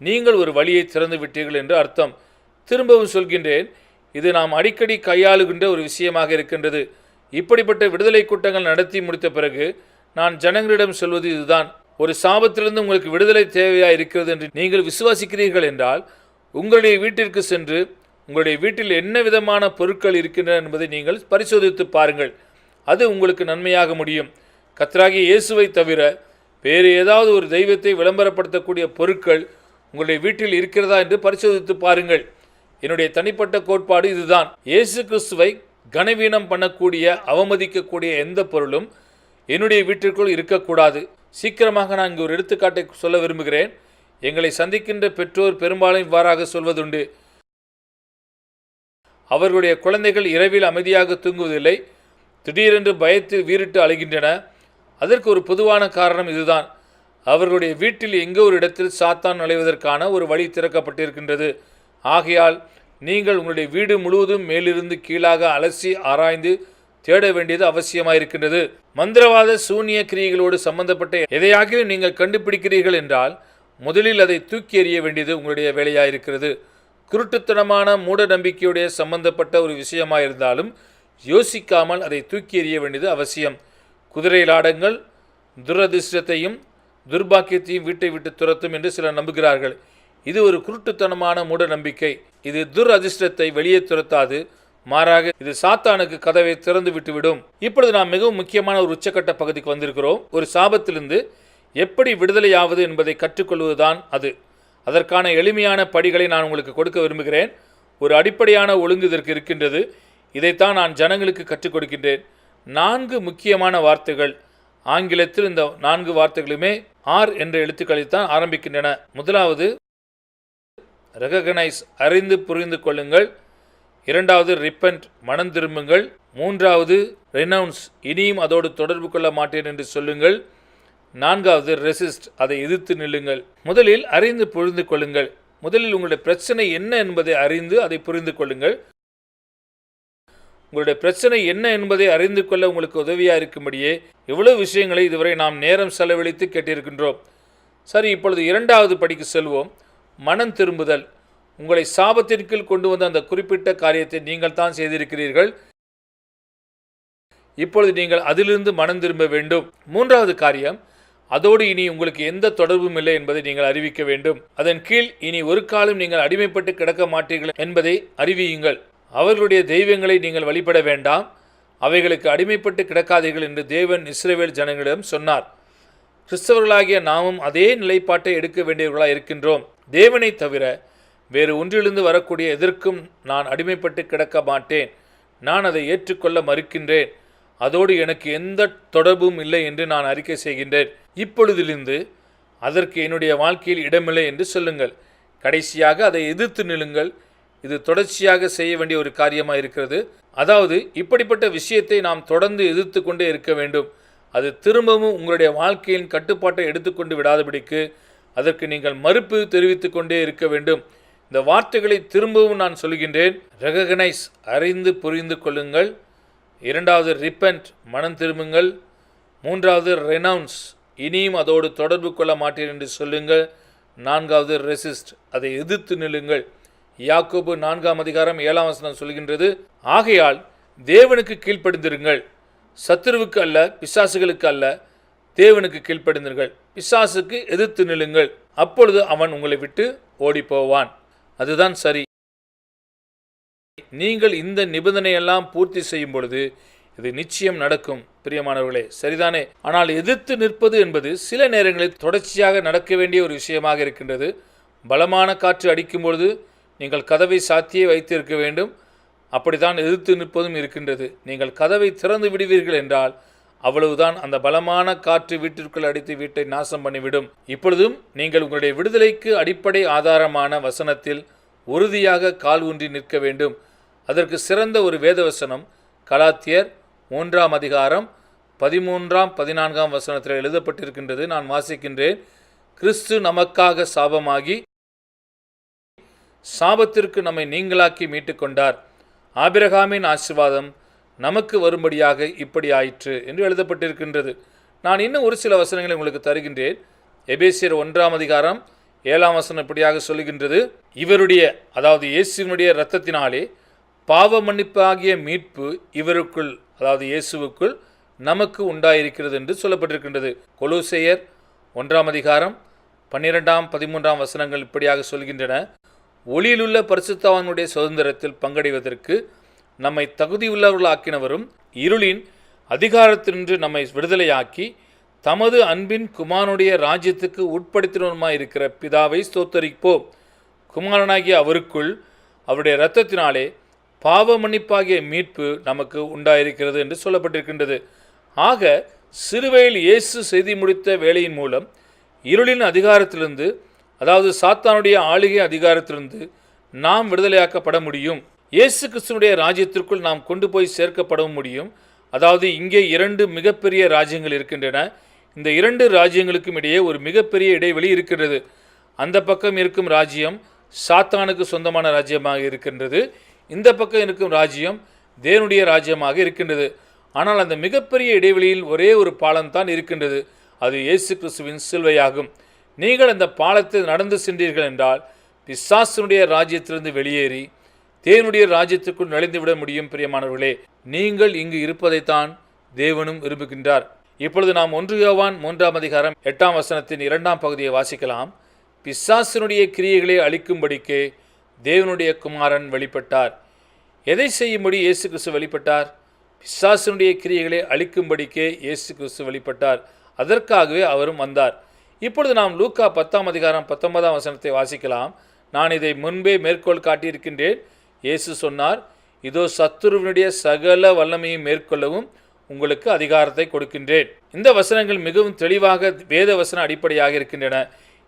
நீங்கள் ஒரு வழியை திறந்து விட்டீர்கள் என்று அர்த்தம். திரும்பவும் சொல்கின்றேன், இது நாம் அடிக்கடி கையாளுகின்ற ஒரு விஷயமாக இருக்கின்றது. இப்படிப்பட்ட விடுதலை கூட்டங்கள் நடத்தி முடித்த பிறகு நான் ஜனங்களிடம் சொல்வது இதுதான். ஒரு சாபத்திலிருந்து உங்களுக்கு விடுதலை தேவையாக இருக்கிறது என்று நீங்கள் விசுவாசிக்கிறீர்கள் என்றால் உங்களுடைய வீட்டிற்கு சென்று உங்களுடைய வீட்டில் என்ன விதமான பொருட்கள் இருக்கின்றன என்பதை நீங்கள் பரிசோதித்து பாருங்கள். அது உங்களுக்கு நன்மையாக முடியும். கர்த்தராகிய இயேசுவை தவிர வேறு ஏதாவது ஒரு தெய்வத்தை விளம்பரப்படுத்தக்கூடிய பொருட்கள் உங்களுடைய வீட்டில் இருக்கிறதா என்று பரிசோதித்து பாருங்கள். என்னுடைய தனிப்பட்ட கோட்பாடு இதுதான். இயேசு கிறிஸ்துவை கனவீனம் பண்ணக்கூடிய, அவமதிக்கக்கூடிய எந்த பொருளும் என்னுடைய வீட்டிற்குள் இருக்கக்கூடாது. சீக்கிரமாக நான் இங்கு ஒரு எடுத்துக்காட்டை சொல்ல விரும்புகிறேன். எங்களை சந்திக்கின்ற பெற்றோர் பெரும்பாலும் இவ்வாறாக சொல்வதுண்டு. அவர்களுடைய குழந்தைகள் இரவில் அமைதியாக தூங்குவதில்லை, திடீரென்று பயத்தில் வீறிட்டு அழுகின்றன. அதற்கு ஒரு பொதுவான காரணம் இதுதான். அவர்களுடைய வீட்டில் எங்கோ ஒரு இடத்தில் சாத்தான் நுழைவதற்கான ஒரு வழி திறக்கப்பட்டிருக்கின்றது. ஆகையால் நீங்கள் உங்களுடைய வீடு முழுவதும் மேலிருந்து கீழாக அலசி ஆராய்ந்து தேட வேண்டியது அவசியமாயிருக்கின்றது. மந்திரவாத சூனிய கிரியைகளோடு சம்பந்தப்பட்ட எதையாகிலும் நீங்கள் கண்டுபிடிக்கிறீர்கள் என்றால் முதலில் அதை தூக்கி எறிய வேண்டியது உங்களுடைய வேலையாயிருக்கிறது. குருட்டுத்தனமான மூட நம்பிக்கையுடைய சம்பந்தப்பட்ட ஒரு விஷயமாயிருந்தாலும் யோசிக்காமல் அதை தூக்கி எறிய வேண்டியது அவசியம். குதிரை லாடங்கள் துரதிர்ஷ்டத்தையும் துர்பாக்கியத்தையும் வீட்டை விட்டு துரத்தும் என்று சிலர் நம்புகிறார்கள். இது ஒரு குருட்டுத்தனமான மூட நம்பிக்கை. இது துரதிர்ஷ்டத்தை வெளியே துரத்தாது, மாறாக இது சாத்தானுக்கு கதவை திறந்து விட்டுவிடும். இப்பொழுது நாம் மிகவும் முக்கியமான ஒரு உச்சக்கட்ட பகுதிக்கு வந்திருக்கிறோம். ஒரு சாபத்திலிருந்து எப்படி விடுதலையாவது என்பதை கற்றுக்கொள்வதுதான் அது. அதற்கான எளிமையான படிகளை நான் உங்களுக்கு கொடுக்க விரும்புகிறேன். ஒரு அடிப்படையான ஒழுங்கு இதற்கு இருக்கின்றது. இதைத்தான் நான் ஜனங்களுக்கு கற்றுக் கொடுக்கின்றேன். 4 முக்கியமான வார்த்தைகள். ஆங்கிலத்தில் இந்த 4 வார்த்தைகளுமே ஆர் என்ற எழுத்துக்களைத்தான் ஆரம்பிக்கின்றன. முதலாவது ரெகக்னைஸ், அறிந்து புரிந்து கொள்ளுங்கள். இரண்டாவது ரிப்பென்ட், மனம் திரும்புங்கள். மூன்றாவது ரெனவுன்ஸ், இனியும் அதோடு தொடர்பு கொள்ள மாட்டேன் என்று சொல்லுங்கள். நான்காவது ரெசிஸ்ட், அதை எதிர்த்து நில்லுங்கள். முதலில் அறிந்து புரிந்து கொள்ளுங்கள். முதலில் உங்களுடைய பிரச்சனை என்ன என்பதை அறிந்து அதை புரிந்து கொள்ளுங்கள். உங்களுடைய பிரச்சனை என்ன என்பதை அறிந்து கொள்ள உங்களுக்கு உதவியாக இருக்கும்படியே எவ்வளவு விஷயங்களை இதுவரை நாம் நேரம் செலவழித்து கேட்டிருக்கின்றோம். சரி, இப்பொழுது இரண்டாவது படிக்கு செல்வோம். மனம் திரும்புதல். உங்களை சாபத்திற்குள் கொண்டு வந்த அந்த குறிப்பிட்ட காரியத்தை நீங்கள் தான் செய்திருக்கிறீர்கள். இப்பொழுது நீங்கள் அதிலிருந்து மனம் திரும்ப வேண்டும். மூன்றாவது காரியம், அதோடு இனி உங்களுக்கு எந்த தொடர்பும் இல்லை என்பதை நீங்கள் அறிவிக்க வேண்டும். அதன் கீழ் இனி ஒரு காலம் நீங்கள் அடிமைப்பட்டு கிடக்க மாட்டீர்கள் என்பதை அறிவியுங்கள். அவர்களுடைய தெய்வங்களை நீங்கள் வழிபட வேண்டாம், அவைகளுக்கு அடிமைப்பட்டு கிடக்காதீர்கள் என்று தேவன் இஸ்ரவேல் ஜனங்களிடம் சொன்னார். கிறிஸ்தவர்களாகிய நாமும் அதே நிலைப்பாட்டை எடுக்க வேண்டியவர்களாக இருக்கின்றோம். தேவனை தவிர வேறு ஒன்றிலிருந்து வரக்கூடிய எதற்கும் நான் அடிமைப்பட்டு கிடக்க மாட்டேன். நான் அதை ஏற்றுக்கொள்ள மறுக்கின்றேன். அதோடு எனக்கு எந்த தொடர்பும் இல்லை என்று நான் அறிக்கை செய்கின்றேன். இப்பொழுதிலிருந்து அதற்கு என்னுடைய வாழ்க்கையில் இடமில்லை என்று சொல்லுங்கள். கடைசியாக அதை எதிர்த்து நில்லுங்கள். இது தொடர்ச்சியாக செய்ய வேண்டிய ஒரு காரியமாக இருக்கிறது. அதாவது இப்படிப்பட்ட விஷயத்தை நாம் தொடர்ந்து எதிர்த்து கொண்டே இருக்க வேண்டும். அது திரும்பவும் உங்களுடைய வாழ்க்கையின் கட்டுப்பாட்டை எடுத்துக்கொண்டு விடாதபடிக்கு அதற்கு நீங்கள் மறுப்பு தெரிவித்து கொண்டே இருக்க வேண்டும். இந்த வார்த்தைகளை திரும்பவும் நான் சொல்கின்றேன். ரெகக்னைஸ், அறிந்து புரிந்து கொள்ளுங்கள். இரண்டாவது ரிப்பென்ட், மனம் திரும்புங்கள். மூன்றாவது ரெனவுன்ஸ், இனியும் அதோடு தொடர்பு கொள்ள மாட்டேன் என்று சொல்லுங்கள். நான்காவது ரெசிஸ்ட், அதை எதிர்த்து நில்லுங்கள். யாக்கோபு 4:7 சொல்கின்றது, ஆகையால் தேவனுக்கு கீழ்ப்படிந்திருங்கள், சத்துருவுக்கு அல்ல, பிசாசுகளுக்கு அல்ல, தேவனுக்கு கீழ்ப்படிந்திருங்கள். பிசாசுக்கு எதிர்த்து நில்லுங்கள், அப்பொழுது அவன் உங்களை விட்டு ஓடி போவான். அதுதான் சரி. நீங்கள் இந்த நிபந்தனையெல்லாம் பூர்த்தி செய்யும் பொழுது இது நிச்சயம் நடக்கும். பிரியமானவர்களே, சரிதானே? ஆனால் எதிர்த்து நிற்பது என்பது சில நேரங்களில் தொடர்ச்சியாக நடக்க வேண்டிய ஒரு விஷயமாக இருக்கின்றது. பலமான காற்று அடிக்கும் பொழுது நீங்கள் கதவை சாத்தியே வைத்திருக்க வேண்டும். அப்படித்தான் எதிர்த்து நிற்பதும் இருக்கின்றது. நீங்கள் கதவை திறந்து விடுவீர்கள் என்றால் அவ்வளவுதான், அந்த பலமான காற்று வீட்டிற்குள் அடித்து வீட்டை நாசம் பண்ணிவிடும். இப்பொழுதும் நீங்கள் உங்களுடைய விடுதலைக்கு அடிப்படை ஆதாரமான வசனத்தில் உறுதியாக கால் ஊன்றி நிற்க வேண்டும். அதற்கு சிறந்த ஒரு வேதவசனம் கலாத்தியர் 1:13-14 எழுதப்பட்டிருக்கின்றது. நான் வாசிக்கின்றேன். கிறிஸ்து நமக்காக சாபமாகி சாபத்திற்கு நம்மை நீங்களாக்கி மீட்டு கொண்டார். ஆபிரகாமின் ஆசீர்வாதம் நமக்கு வரும்படியாக இப்படி ஆயிற்று என்று எழுதப்பட்டிருக்கின்றது. நான் இன்னும் ஒரு சில வசனங்களை உங்களுக்கு தருகின்றேன். எபேசியர் 1:7 இப்படியாக சொல்லுகின்றது, இவருடைய, அதாவது இயேசுவினுடைய இரத்தத்தினாலே பாவ மன்னிப்பாகிய மீட்பு இவருக்குள், அதாவது இயேசுவுக்குள் நமக்கு உண்டாயிருக்கிறது என்று சொல்லப்பட்டிருக்கின்றது. கொலோசையர் 1:12-13 இப்படியாக சொல்கின்றன, ஒளியிலுள்ள பரிசுத்தவானுடைய சுதந்திரத்தில் பங்கடைவதற்கு நம்மை தகுதியுள்ளவர்களாக்கினவரும் இருளின் அதிகாரத்தினின்று நம்மை விடுதலையாக்கி தமது அன்பின் குமாரனுடைய ராஜ்யத்துக்கு உட்படுத்தினவருமாயிருக்கிற பிதாவை ஸ்தோத்தரிப்போம். குமாரனாகிய அவருக்குள் அவருடைய இரத்தத்தினாலே பாவ மன்னிப்பாகிய மீட்பு நமக்கு உண்டாயிருக்கிறது என்று சொல்லப்பட்டிருக்கின்றது. ஆக சிலுவையில் இயேசு செய்தி முடித்த வேலையின் மூலம் இருளின் அதிகாரத்திலிருந்து, அதாவது சாத்தானுடைய ஆளுகை அதிகாரத்திலிருந்து நாம் விடுதலையாக்கப்பட முடியும். இயேசு கிறிஸ்துவனுடைய ராஜ்யத்திற்குள் நாம் கொண்டு போய் சேர்க்கப்படவும் முடியும். அதாவது இங்கே 2 மிகப்பெரிய ராஜ்யங்கள் இருக்கின்றன. இந்த 2 ராஜ்யங்களுக்கும் இடையே ஒரு மிகப்பெரிய இடைவெளி இருக்கின்றது. அந்த பக்கம் இருக்கும் ராஜ்யம் சாத்தானுக்கு சொந்தமான ராஜ்யமாக இருக்கின்றது. இந்த பக்கம் இருக்கும் ராஜ்யம் தேவனுடைய ராஜ்யமாக இருக்கின்றது. ஆனால் அந்த மிகப்பெரிய இடைவெளியில் ஒரே ஒரு பாலம் தான் இருக்கின்றது. அது இயேசு கிறிஸ்துவின் சிலுவையாகும். நீங்கள் அந்த பாலத்தில் நடந்து சென்றீர்கள் என்றால் பிசாசினுடைய ராஜ்யத்திலிருந்து வெளியேறி தேவனுடைய ராஜ்யத்துக்குள் நுழைந்துவிட முடியும். பிரியமானவர்களே, நீங்கள் இங்கு இருப்பதைத்தான் தேவனும் விரும்புகின்றார். இப்பொழுது நாம் 1 யோவான் 3:8 2ஆம் பகுதியை வாசிக்கலாம். பிசாசினுடைய கிரியைகளை அழிக்கும்படிக்கே தேவனுடைய குமாரன் வெளிப்பட்டார். எதை செய்யும்படி இயேசு கிறிஸ்து வெளிப்பட்டார்? பிசாசினுடைய கிரியைகளை அழிக்கும்படிக்கே இயேசு கிறிஸ்து வெளிப்பட்டார். அதற்காகவே அவரும் வந்தார். இப்பொழுது நாம் லூக்கா 10:19 வாசிக்கலாம். நான் இதை முன்பே மேற்கோள் காட்டியிருக்கின்றேன். இயேசு சொன்னார், இதோ சத்துருவினுடைய சகல வல்லமையை மேற்கொள்ளவும் உங்களுக்கு அதிகாரத்தை கொடுக்கின்றேன். இந்த வசனங்கள் மிகவும் தெளிவாக வேத வசன அடிப்படையாக இருக்கின்றன.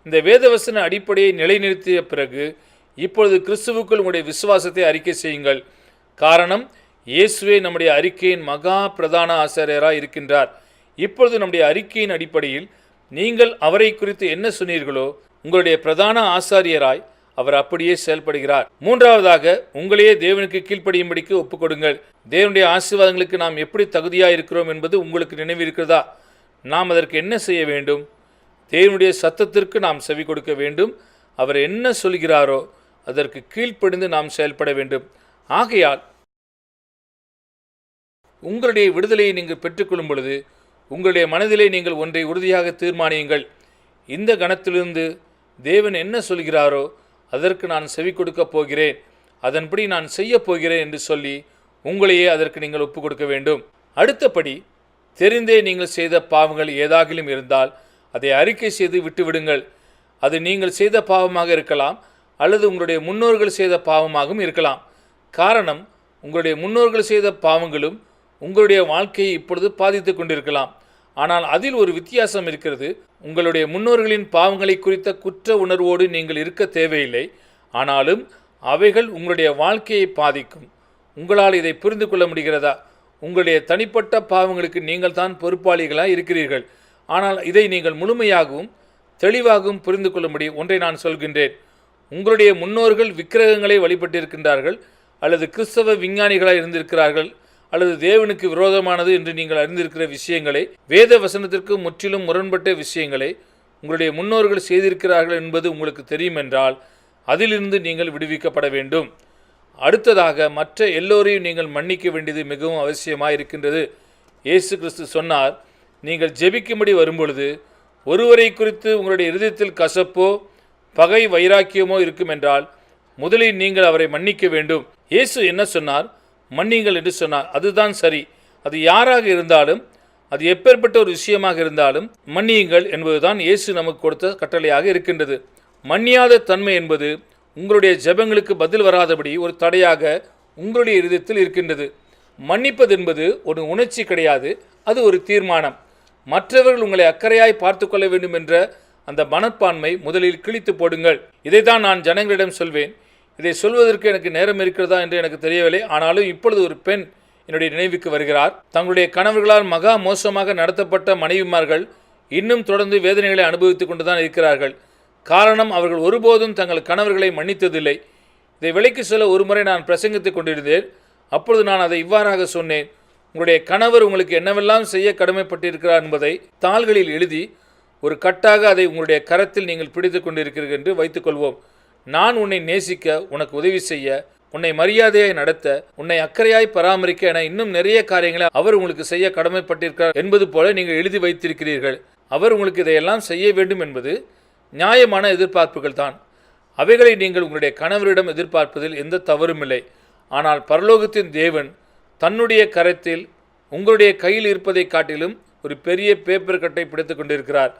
இந்த வேத வசன அடிப்படையை நிலைநிறுத்திய பிறகு இப்பொழுது கிறிஸ்துவுக்குள் உங்களுடைய விசுவாசத்தை அறிக்கை செய்யுங்கள். காரணம், இயேசுவே நம்முடைய அறிக்கையின் மகா பிரதான ஆசாரியராய் இருக்கின்றார். இப்பொழுது நம்முடைய அறிக்கையின் அடிப்படையில் நீங்கள் அவரை குறித்து என்ன சொன்னீர்களோ உங்களுடைய பிரதான ஆசாரியராய் அவர் அப்படியே செயல்படுகிறார். மூன்றாவதாக, உங்களையே தேவனுக்கு கீழ்ப்படியும்படிக்கு ஒப்புக்கொடுங்கள். தேவனுடைய ஆசீர்வாதங்களுக்கு நாம் எப்படி தகுதியாக இருக்கிறோம் என்பது உங்களுக்கு நினைவிருக்கிறதா? நாம் அதற்கு என்ன செய்ய வேண்டும்? தேவனுடைய சத்தத்திற்கு நாம் செவி கொடுக்க வேண்டும். அவர் என்ன சொல்கிறாரோ அதற்கு கீழ்ப்படிந்து நாம் செயல்பட வேண்டும். ஆகையால் உங்களுடைய விடுதலையை நீங்கள் பெற்றுக்கொள்ளும் பொழுது உங்களுடைய மனதிலே நீங்கள் ஒன்றை உறுதியாக தீர்மானியுங்கள். இந்த கணத்திலிருந்து தேவன் என்ன சொல்கிறாரோ அதற்கு நான் செவி கொடுக்கப் போகிறேன், அதன்படி நான் செய்ய போகிறேன் என்று சொல்லி உங்களையே அதற்கு நீங்கள் ஒப்புக் கொடுக்க வேண்டும். அடுத்தபடி, தெரிந்தே நீங்கள் செய்த பாவங்கள் ஏதாகிலும் இருந்தால் அதை அறிக்கை செய்து விட்டுவிடுங்கள். அது நீங்கள் செய்த பாவமாக இருக்கலாம், அல்லது உங்களுடைய முன்னோர்கள் செய்த பாவமாகவும் இருக்கலாம். காரணம், உங்களுடைய முன்னோர்கள் செய்த பாவங்களும் உங்களுடைய வாழ்க்கையை இப்பொழுது பாதித்து கொண்டிருக்கலாம். ஆனால் அதில் ஒரு வித்தியாசம் இருக்கிறது. உங்களுடைய முன்னோர்களின் பாவங்களை குறித்த குற்ற உணர்வோடு நீங்கள் இருக்க தேவையில்லை. ஆனாலும் அவைகள் உங்களுடைய வாழ்க்கையை பாதிக்கும். உங்களால் இதை புரிந்து கொள்ள முடிகிறதா? உங்களுடைய தனிப்பட்ட பாவங்களுக்கு நீங்கள் தான் பொறுப்பாளிகளாக இருக்கிறீர்கள். ஆனால் இதை நீங்கள் முழுமையாகவும் தெளிவாகவும் புரிந்து கொள்ளும்படி ஒன்றை நான் சொல்கின்றேன். உங்களுடைய முன்னோர்கள் விக்கிரகங்களை வழிபட்டிருக்கின்றார்கள், அல்லது கிறிஸ்தவ விஞ்ஞானிகளாக இருந்திருக்கிறார்கள், அல்லது தேவனுக்கு விரோதமானது என்று நீங்கள் அறிந்திருக்கிற விஷயங்களை, வேத வசனத்திற்கு முற்றிலும் முரண்பட்ட விஷயங்களை உங்களுடைய முன்னோர்கள் செய்திருக்கிறார்கள் என்பது உங்களுக்கு தெரியும் என்றால் அதிலிருந்து நீங்கள் விடுவிக்கப்பட வேண்டும். அடுத்ததாக, மற்ற எல்லோரையும் நீங்கள் மன்னிக்க வேண்டியது மிகவும் அவசியமாக இருக்கின்றது. இயேசு கிறிஸ்து சொன்னார், நீங்கள் ஜெபிக்கும்படி வரும்பொழுது ஒருவரை குறித்து உங்களுடைய இருதயத்தில் கசப்போ பகை வைராக்கியமோ இருக்கும் என்றால் முதலில் நீங்கள் அவரை மன்னிக்க வேண்டும். இயேசு என்ன சொன்னார்? மன்னிங்கள் என்று சொன்னார். அதுதான் சரி. அது யாராக இருந்தாலும், அது எப்பேற்பட்ட ஒரு விஷயமாக இருந்தாலும் மன்னியுங்கள் என்பதுதான் இயேசு நமக்கு கொடுத்த கட்டளையாக இருக்கின்றது. மன்னியாத தன்மை என்பது உங்களுடைய ஜெபங்களுக்கு பதில் வராதபடி ஒரு தடையாக உங்களுடைய இருதயத்தில் இருக்கின்றது. மன்னிப்பது என்பது ஒரு உணர்ச்சி கிடையாது, அது ஒரு தீர்மானம். மற்றவர்கள் உங்களை அக்கறையாய் பார்த்து கொள்ள வேண்டும் என்ற அந்த மனப்பான்மை முதலில் கிழித்து போடுங்கள். இதைத்தான் நான் ஜனங்களிடம் சொல்வேன். இதை சொல்வதற்கு எனக்கு நேரம் இருக்கிறதா என்று எனக்கு தெரியவில்லை. ஆனாலும் இப்பொழுது ஒரு பெண் என்னுடைய நினைவுக்கு வருகிறார். தங்களுடைய கணவர்களால் மகா மோசமாக நடத்தப்பட்ட மனைவிமார்கள் இன்னும் தொடர்ந்து வேதனைகளை அனுபவித்துக் கொண்டுதான் இருக்கிறார்கள். காரணம், அவர்கள் ஒருபோதும் தங்கள் கணவர்களை மன்னித்ததில்லை. இதை விலைக்கு சொல்ல ஒருமுறை நான் பிரசங்கித்துக் கொண்டிருந்தேன். அப்பொழுது நான் அதை இவ்வாறாக சொன்னேன். உங்களுடைய கணவர் உங்களுக்கு என்னவெல்லாம் செய்ய கடமைப்பட்டிருக்கிறார் என்பதை தாள்களில் எழுதி ஒரு கட்டாக அதை உங்களுடைய கரத்தில் நீங்கள் பிடித்து கொண்டிருக்கிறீர்கள் என்று வைத்துக்கொள்வோம். நான் உன்னை நேசிக்க, உனக்கு உதவி செய்ய, உன்னை மரியாதையாய் நடத்த, உன்னை அக்கறையாய் பராமரிக்க என இன்னும் நிறைய காரியங்களை அவர் உங்களுக்கு செய்ய கடமைப்பட்டிருக்கிறார் என்பது போல நீங்கள் எழுதி வைத்திருக்கிறீர்கள். அவர் உங்களுக்கு இதையெல்லாம் செய்ய வேண்டும் என்பது நியாயமான எதிர்பார்ப்புகள் தான். அவைகளை நீங்கள் உங்களுடைய கணவரிடம் எதிர்பார்ப்பதில் எந்த தவறும் இல்லை. ஆனால் பரலோகத்தின் தேவன் தன்னுடைய கரத்தில் உங்களுடைய கையில் இருப்பதை காட்டிலும் ஒரு பெரிய பேப்பர் கட்டை பிடித்துக் கொண்டிருக்கிறார்.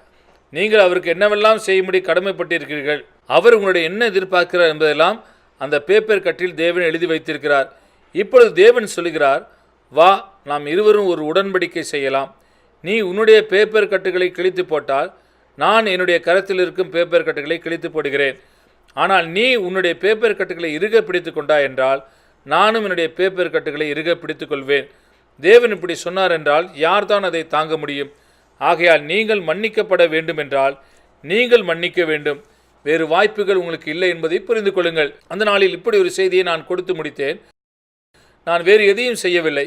நீங்கள் அவருக்கு என்னவெல்லாம் செய்யும்படி கடமைப்பட்டிருக்கிறீர்கள், அவர் உங்களுடைய என்ன எதிர்பார்க்கிறார் என்பதெல்லாம் அந்த பேப்பர் கட்டில் தேவன் எழுதி வைத்திருக்கிறார். இப்பொழுது தேவன் சொல்கிறார், வா, நாம் இருவரும் ஒரு உடன்படிக்கை செய்யலாம். நீ உன்னுடைய பேப்பர் கட்டுகளை கிழித்து போட்டால் நான் என்னுடைய கரத்தில் இருக்கும் பேப்பர் கட்டுகளை கிழித்து போடுகிறேன். ஆனால் நீ உன்னுடைய பேப்பர் கட்டுகளை இறுக பிடித்து கொண்டாய் என்றால் நானும் என்னுடைய பேப்பர் கட்டுகளை இறுக பிடித்துக் கொள்வேன். தேவன் இப்படி சொன்னார் என்றால் யார்தான் அதை தாங்க முடியும்? ஆகையால் நீங்கள் மன்னிக்கப்பட வேண்டும் என்றால் நீங்கள் மன்னிக்க வேண்டும். வேறு வாய்ப்புகள் உங்களுக்கு இல்லை என்பதை புரிந்து கொள்ளுங்கள். அந்த நாளில் இப்படி ஒரு செய்தியை நான் கொடுத்து முடித்தேன். நான் வேறு எதையும் செய்யவில்லை,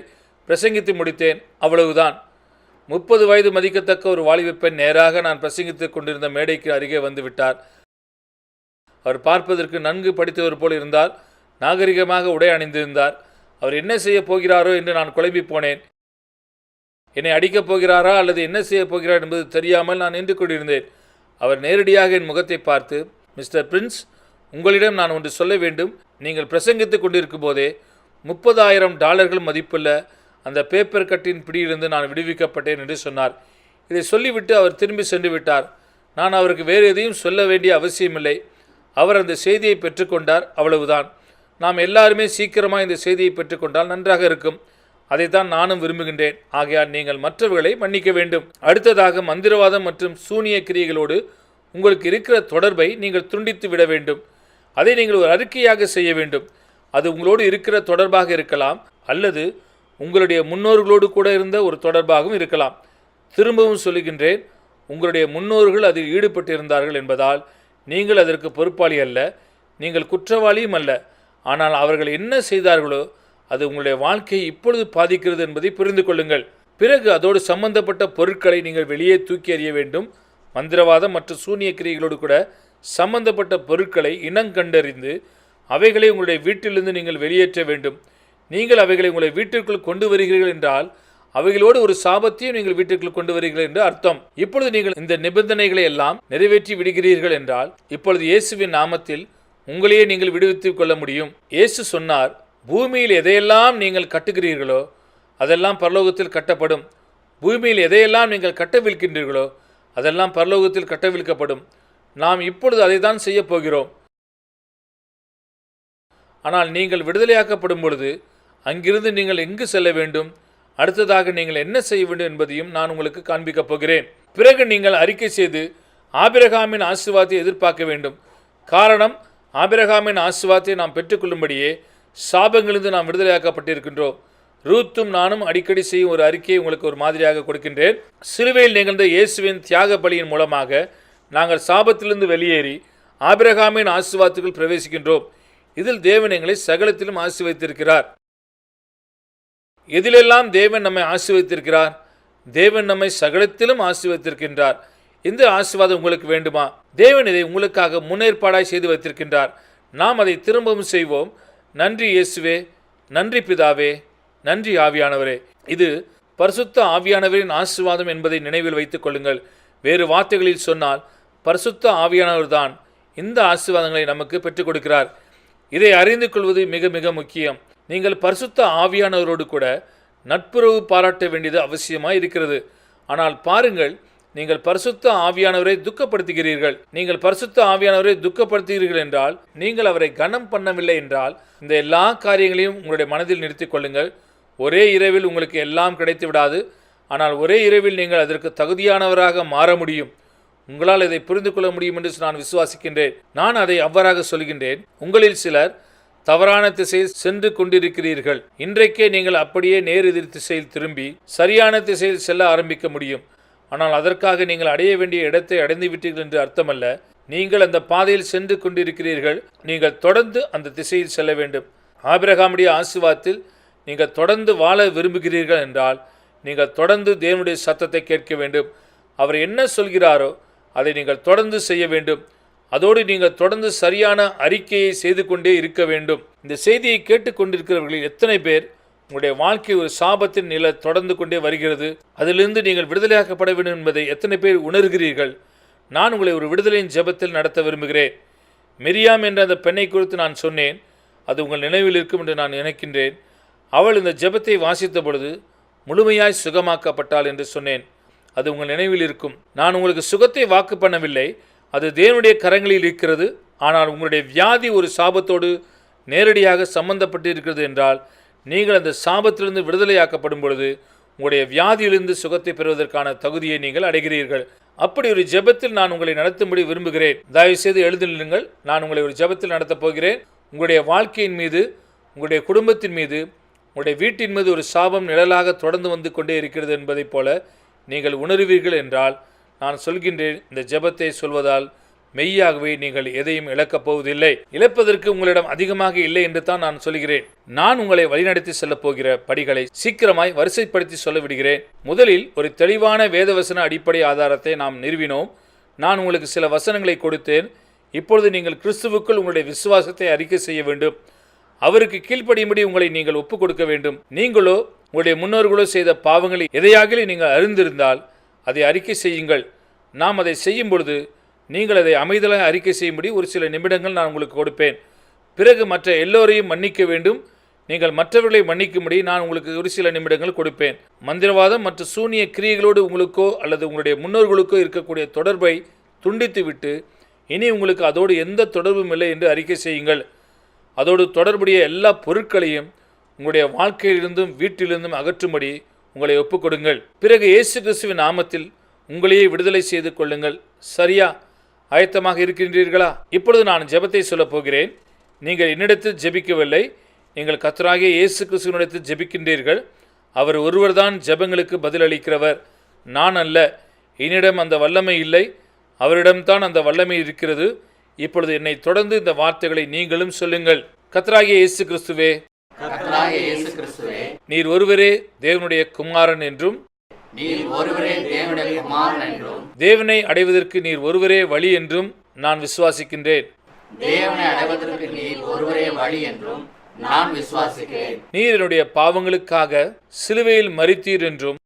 பிரசங்கித்து முடித்தேன், அவ்வளவுதான். 30 வயது மதிக்கத்தக்க ஒரு வாலிப பெண் நேராக நான் பிரசங்கித்துக் கொண்டிருந்த மேடைக்கு அருகே வந்து விட்டார். அவர் பார்ப்பதற்கு நன்கு படித்தவர் போல் இருந்தார். நாகரிகமாக உடை அணிந்திருந்தார். அவர் என்ன செய்ய போகிறாரோ என்று நான் குழம்பி போனேன். என்னை அடிக்கப் போகிறாரா அல்லது என்ன செய்ய போகிறார் என்பது தெரியாமல் நான் நின்று கொண்டிருந்தேன். அவர் நேரடியாக என் முகத்தை பார்த்து, மிஸ்டர் பிரின்ஸ், உங்களிடம் நான் ஒன்று சொல்ல வேண்டும். நீங்கள் பிரசங்கித்துக் கொண்டிருக்கும் போதே $30,000 மதிப்புள்ள அந்த பேப்பர் கட்டின் பிடியிலிருந்து நான் விடுவிக்கப்பட்டேன் என்று சொன்னார். இதை சொல்லிவிட்டு அவர் திரும்பி சென்று விட்டார். நான் அவருக்கு வேறு எதையும் சொல்ல வேண்டிய அவசியமில்லை. அவர் அந்த செய்தியை பெற்றுக்கொண்டார், அவ்வளவுதான். நாம் எல்லாருமே சீக்கிரமாக இந்த செய்தியை பெற்றுக்கொண்டால் நன்றாக இருக்கும். அதைத்தான் நானும் விரும்புகின்றேன். ஆகையால் நீங்கள் மற்றவர்களை மன்னிக்க வேண்டும். அடுத்ததாக, மந்திரவாதம் மற்றும் சூனிய கிரியைகளோடு உங்களுக்கு இருக்கிற தொடர்பை நீங்கள் துண்டித்து விட வேண்டும். அதை நீங்கள் ஒரு அறிக்கையாக செய்ய வேண்டும். அது உங்களோடு இருக்கிற தொடர்பாக இருக்கலாம், அல்லது உங்களுடைய முன்னோர்களோடு கூட இருந்த ஒரு தொடர்பாகவும் இருக்கலாம். திரும்பவும் சொல்லுகின்றேன், உங்களுடைய முன்னோர்கள் அதில் ஈடுபட்டிருந்தார்கள் என்பதால் நீங்கள் அதற்கு பொறுப்பாளி அல்ல, நீங்கள் குற்றவாளியும் அல்ல. ஆனால் அவர்கள் என்ன செய்தார்களோ அது உங்களுடைய வாழ்க்கையை இப்பொழுது பாதிக்கிறது என்பதை புரிந்து கொள்ளுங்கள். பிறகு அதோடு சம்பந்தப்பட்ட பொருட்களை நீங்கள் வெளியே தூக்கி எறிய வேண்டும். மந்திரவாதம் மற்றும் சூனிய கிரியைகளோடு கூட சம்பந்தப்பட்ட பொருட்களை இனங்கண்டறிந்து அவைகளை உங்களுடைய வீட்டிலிருந்து நீங்கள் வெளியேற்ற வேண்டும். நீங்கள் அவைகளை உங்களுடைய வீட்டிற்குள் கொண்டு வருகிறீர்கள் என்றால் அவைகளோடு ஒரு சாபத்தையும் நீங்கள் வீட்டிற்குள் கொண்டு வருகிறீர்கள் என்று அர்த்தம். இப்பொழுது நீங்கள் இந்த நிபந்தனைகளை எல்லாம் நிறைவேற்றி விடுகிறீர்கள் என்றால் இப்பொழுது இயேசுவின் நாமத்தில் உங்களையே நீங்கள் விடுவித்துக் கொள்ள முடியும். இயேசு சொன்னார், பூமியில் எதையெல்லாம் நீங்கள் கட்டுகிறீர்களோ அதெல்லாம் பரலோகத்தில் கட்டப்படும். பூமியில் எதையெல்லாம் நீங்கள் கட்டவிழ்க்கின்றீர்களோ அதெல்லாம் பரலோகத்தில் கட்டவிழ்க்கப்படும். நாம் இப்பொழுது அதை தான் செய்ய போகிறோம். ஆனால் நீங்கள் விடுதலையாக்கப்படும் பொழுது அங்கிருந்து நீங்கள் எங்கு செல்ல வேண்டும், அடுத்ததாக நீங்கள் என்ன செய்ய வேண்டும் என்பதையும் நான் உங்களுக்கு காண்பிக்கப் போகிறேன். பிறகு நீங்கள் அறிக்கை செய்து ஆபிரகாமின் ஆசீர்வாதத்தை எதிர்பார்க்க வேண்டும். காரணம், ஆபிரகாமின் ஆசீர்வாதத்தை நாம் பெற்றுக்கொள்ளும்படியே சாபங்களிலிருந்து நாம் விடுதலையாக்கப்பட்டிருக்கின்றோம். ரூத்தும் நானும் அடிக்கடி செய்யும் ஒரு அறிக்கையை உங்களுக்கு ஒரு மாதிரியாக கொடுக்கின்றேன். சிலுவையில் நிகழ்ந்த இயேசுவின் தியாக பலியின் மூலமாக நாங்கள் சாபத்திலிருந்து வெளியேறி ஆபிரகாமின் ஆசீர்வாதத்துக்குள் பிரவேசிக்கின்றோம். இதில் தேவன் எங்களை சகலத்திலும் ஆசீர்வதித்திருக்கிறார். எதிலெல்லாம் தேவன் நம்மை ஆசீர்வதித்திருக்கிறார்? தேவன் நம்மை சகலத்திலும் ஆசீர்வதித்திருக்கின்றார். இந்த ஆசீர்வாதம் உங்களுக்கு வேண்டுமா? தேவன் இதை உங்களுக்காக முன்னேற்பாடாய் செய்து வைத்திருக்கின்றார். நாம் அதை திரும்பவும் செய்வோம். நன்றி இயேசுவே, நன்றி பிதாவே, நன்றி ஆவியானவரே. இது பரிசுத்த ஆவியானவரின் ஆசீர்வாதம் என்பதை நினைவில் வைத்துக் கொள்ளுங்கள். வேறு வார்த்தைகளில் சொன்னால், பரிசுத்த ஆவியானவர் தான் இந்த ஆசீர்வாதங்களை நமக்கு பெற்றுக் கொடுக்கிறார். இதை அறிந்து கொள்வது மிக மிக முக்கியம். நீங்கள் பரிசுத்த ஆவியானவரோடு கூட நட்புறவு பாராட்ட வேண்டியது அவசியமாக இருக்கிறது. ஆனால் பாருங்கள், நீங்கள் பரிசுத்த ஆவியானவரை துக்கப்படுத்துகிறீர்கள். நீங்கள் பரிசுத்த ஆவியானவரை துக்கப்படுத்துகிறீர்கள் என்றால், நீங்கள் அவரை கனம் பண்ணவில்லை என்றால், இந்த எல்லா காரியங்களையும் உங்களுடைய மனதில் நிறுத்திக் கொள்ளுங்கள். ஒரே இரவில் உங்களுக்கு எல்லாம் கிடைத்து விடாது. ஆனால் ஒரே இரவில் நீங்கள் அதற்கு தகுதியானவராக மாற முடியும். உங்களால் இதை புரிந்து கொள்ள முடியும் என்று நான் விசுவாசிக்கின்றேன். நான் அதை அவ்வாறாக சொல்கின்றேன். உங்களில் சிலர் தவறான திசையில் சென்று கொண்டிருக்கிறீர்கள். இன்றைக்கே நீங்கள் அப்படியே நேரெதிர் திசையில் திரும்பி சரியான திசையில் செல்ல ஆரம்பிக்க முடியும். ஆனால் அதற்காக நீங்கள் அடைய வேண்டிய இடத்தை அடைந்து விட்டீர்கள் என்று அர்த்தமல்ல. நீங்கள் அந்த பாதையில் சென்று கொண்டிருக்கிறீர்கள். நீங்கள் தொடர்ந்து அந்த திசையில் செல்ல வேண்டும். ஆபிரகாமுடைய ஆசீர்வாதத்தில் நீங்கள் தொடர்ந்து வாழ விரும்புகிறீர்கள் என்றால் நீங்கள் தொடர்ந்து தேவனுடைய சத்தத்தை கேட்க வேண்டும். அவர் என்ன சொல்கிறாரோ அதை நீங்கள் தொடர்ந்து செய்ய வேண்டும். அதோடு நீங்கள் தொடர்ந்து சரியான அறிக்கையை செய்து கொண்டே இருக்க வேண்டும். இந்த செய்தியை கேட்டுக்கொண்டிருக்கிறவர்களில் எத்தனை பேர் உங்களுடைய வாழ்க்கை ஒரு சாபத்தின் நிலை தொடர்ந்து கொண்டே வருகிறது, அதிலிருந்து நீங்கள் விடுதலையாக்கப்பட வேண்டும் என்பதை எத்தனை பேர் உணர்கிறீர்கள்? நான் உங்களை ஒரு விடுதலையின் ஜெபத்தில் நடத்த விரும்புகிறேன். மிரியாம் என்ற அந்த பெண்ணை குறித்து நான் சொன்னேன். அது உங்கள் நினைவில் இருக்கும் என்று நான் நினைக்கின்றேன். அவள் இந்த ஜெபத்தை வாசித்த பொழுது முழுமையாய் சுகமாக்கப்பட்டாள் என்று சொன்னேன். அது உங்கள் நினைவில் இருக்கும். நான் உங்களுக்கு சுகத்தை வாக்கு பண்ணவில்லை. அது தேவனுடைய கரங்களில் இருக்கிறது. ஆனால் உங்களுடைய வியாதி ஒரு சாபத்தோடு நேரடியாக சம்பந்தப்பட்டு இருக்கிறது என்றால், நீங்கள் அந்த சாபத்திலிருந்து விடுதலையாக்கப்படும் பொழுது உங்களுடைய வியாதியிலிருந்து சுகத்தை பெறுவதற்கான தகுதியை நீங்கள் அடைகிறீர்கள். அப்படி ஒரு ஜெபத்தில் நான் உங்களை நடத்தும்படி விரும்புகிறேன். தயவுசெய்து எழுதினுங்கள். நான் உங்களை ஒரு ஜெபத்தில் நடத்தப் போகிறேன். உங்களுடைய வாழ்க்கையின் மீது, உங்களுடைய குடும்பத்தின் மீது, உங்களுடைய வீட்டின் மீது ஒரு சாபம் நிழலாக தொடர்ந்து வந்து கொண்டே இருக்கிறது என்பதைப் போல நீங்கள் உணர்வீர்கள் என்றால், நான் சொல்கின்றேன், இந்த ஜெபத்தை சொல்வதால் மெய்யாகவே நீங்கள் எதையும் இழக்கப் போவதில்லை. இழப்பதற்கு உங்களிடம் அதிகமாக இல்லை என்று தான் நான் சொல்கிறேன். நான் உங்களை வழிநடத்தி செல்லப் போகிற படிகளை சீக்கிரமாய் வரிசைப்படுத்தி சொல்ல விடுகிறேன். முதலில் ஒரு தெளிவான வேதவசன அடிப்படை ஆதாரத்தை நாம் நிறுவினோம். நான் உங்களுக்கு சில வசனங்களை கொடுத்தேன். இப்பொழுது நீங்கள் கிறிஸ்துவுக்குள் உங்களுடைய விசுவாசத்தை அறிக்கை செய்ய வேண்டும். அவருக்கு கீழ்ப்படியும்படி உங்களை நீங்கள் ஒப்புக் கொடுக்க வேண்டும். நீங்களோ உங்களுடைய முன்னோர்களோ செய்த பாவங்களை எதையாக நீங்கள் அறிந்திருந்தால் அதை அறிக்கை செய்யுங்கள். நாம் அதை செய்யும் பொழுது நீங்கள் அதை அமைதலாக அறிக்கை செய்யும்படி ஒரு சில நிமிடங்கள் நான் உங்களுக்கு கொடுப்பேன். பிறகு மற்ற எல்லோரையும் மன்னிக்க வேண்டும். நீங்கள் மற்றவர்களை மன்னிக்கும்படி நான் உங்களுக்கு ஒரு சில நிமிடங்கள் கொடுப்பேன். மந்திரவாதம் மற்றும் சூனிய கிரியைகளோடு உங்களுக்கோ அல்லது உங்களுடைய முன்னோர்களுக்கோ இருக்கக்கூடிய தொடர்பை துண்டித்துவிட்டு இனி உங்களுக்கு அதோடு எந்த தொடர்பும் இல்லை என்று அறிக்கை செய்யுங்கள். அதோடு தொடர்புடைய எல்லா பொருட்களையும் உங்களுடைய வாழ்க்கையிலிருந்தும் வீட்டிலிருந்தும் அகற்றும்படி உங்களை ஒப்புக்கொடுங்கள். பிறகு இயேசு கிறிஸ்துவின் நாமத்தில் உங்களையே விடுதலை செய்து கொள்ளுங்கள். சரியா? ஆயத்தமாக இருக்கின்றீர்களா? இப்பொழுது நான் ஜெபத்தை சொல்லப் போகிறேன். நீங்கள் என்னிடத்தில் ஜெபிக்கவில்லை, நீங்கள் கர்த்தராகிய இயேசு கிறிஸ்துவினிடத்தில் ஜெபிக்கின்றீர்கள். அவர் ஒருவர்தான் ஜெபங்களுக்கு பதிலளிக்கிறவர், நான் அல்ல. என்னிடம் அந்த வல்லமை இல்லை, அவரிடம்தான் அந்த வல்லமை இருக்கிறது. இப்பொழுது என்னை தொடர்ந்து இந்த வார்த்தைகளை நீங்களும் சொல்லுங்கள். கர்த்தராகிய இயேசு கிறிஸ்துவே, நீர் ஒருவரே தேவனுடைய குமாரன் என்றும் தேவனை அடைவதற்கு நீர் ஒருவரே வழி என்றும் நான் விசுவாசிக்கின்றேன். நீர் என்னுடைய பாவங்களுக்காக சிலுவையில் மரித்தீர் என்றும்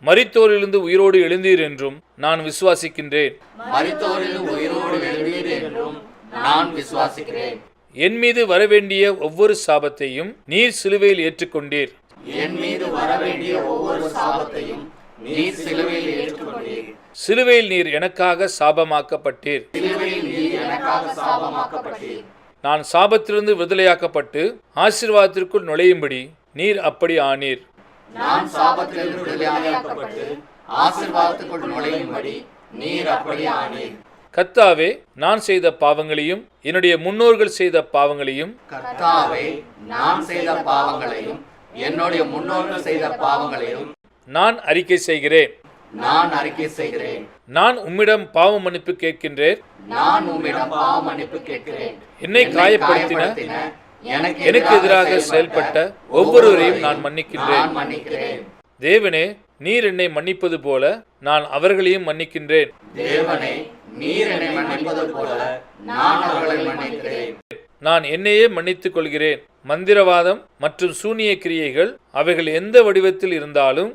மரித்தோரிலிருந்து உயிரோடு எழுந்தீர் என்றும் நான் விசுவாசிக்கின்றேன். என் மீது வரவேண்டிய ஒவ்வொரு சாபத்தையும் நீர் சிலுவையில் ஏற்றுக்கொண்டீர். சிலுவையில் நீர் எனக்காக சாபமாக்கப்பட்டீர். நான் சாபத்திலிருந்து விடுதலையாக்கப்பட்டு ஆசீர்வாதத்திற்குள் நுழையும்படி நீர் அப்படி ஆனீர். கர்த்தாவே, நான் செய்த பாவங்களையும் என்னுடைய முன்னோர்கள் செய்த பாவங்களையும் நான் அறிக்கை செய்கிறேன். நான் உம்மிடம் பாவ மன்னிப்பு கேட்கின்றேன். என்னை காயப்படுத்தின, எனக்கு எதிராக செயல்பட்ட ஒவ்வொருவரையும் நான் மன்னிக்கின்றேன். தேவனே, நீர் என்னை மன்னிப்பது போல நான் அவர்களையும் மன்னிக்கின்றேன். நான் என்னையே மன்னித்துக் கொள்கிறேன். மந்திரவாதம் மற்றும் சூனிய கிரியைகள் அவைகள் எந்த வடிவத்தில் இருந்தாலும்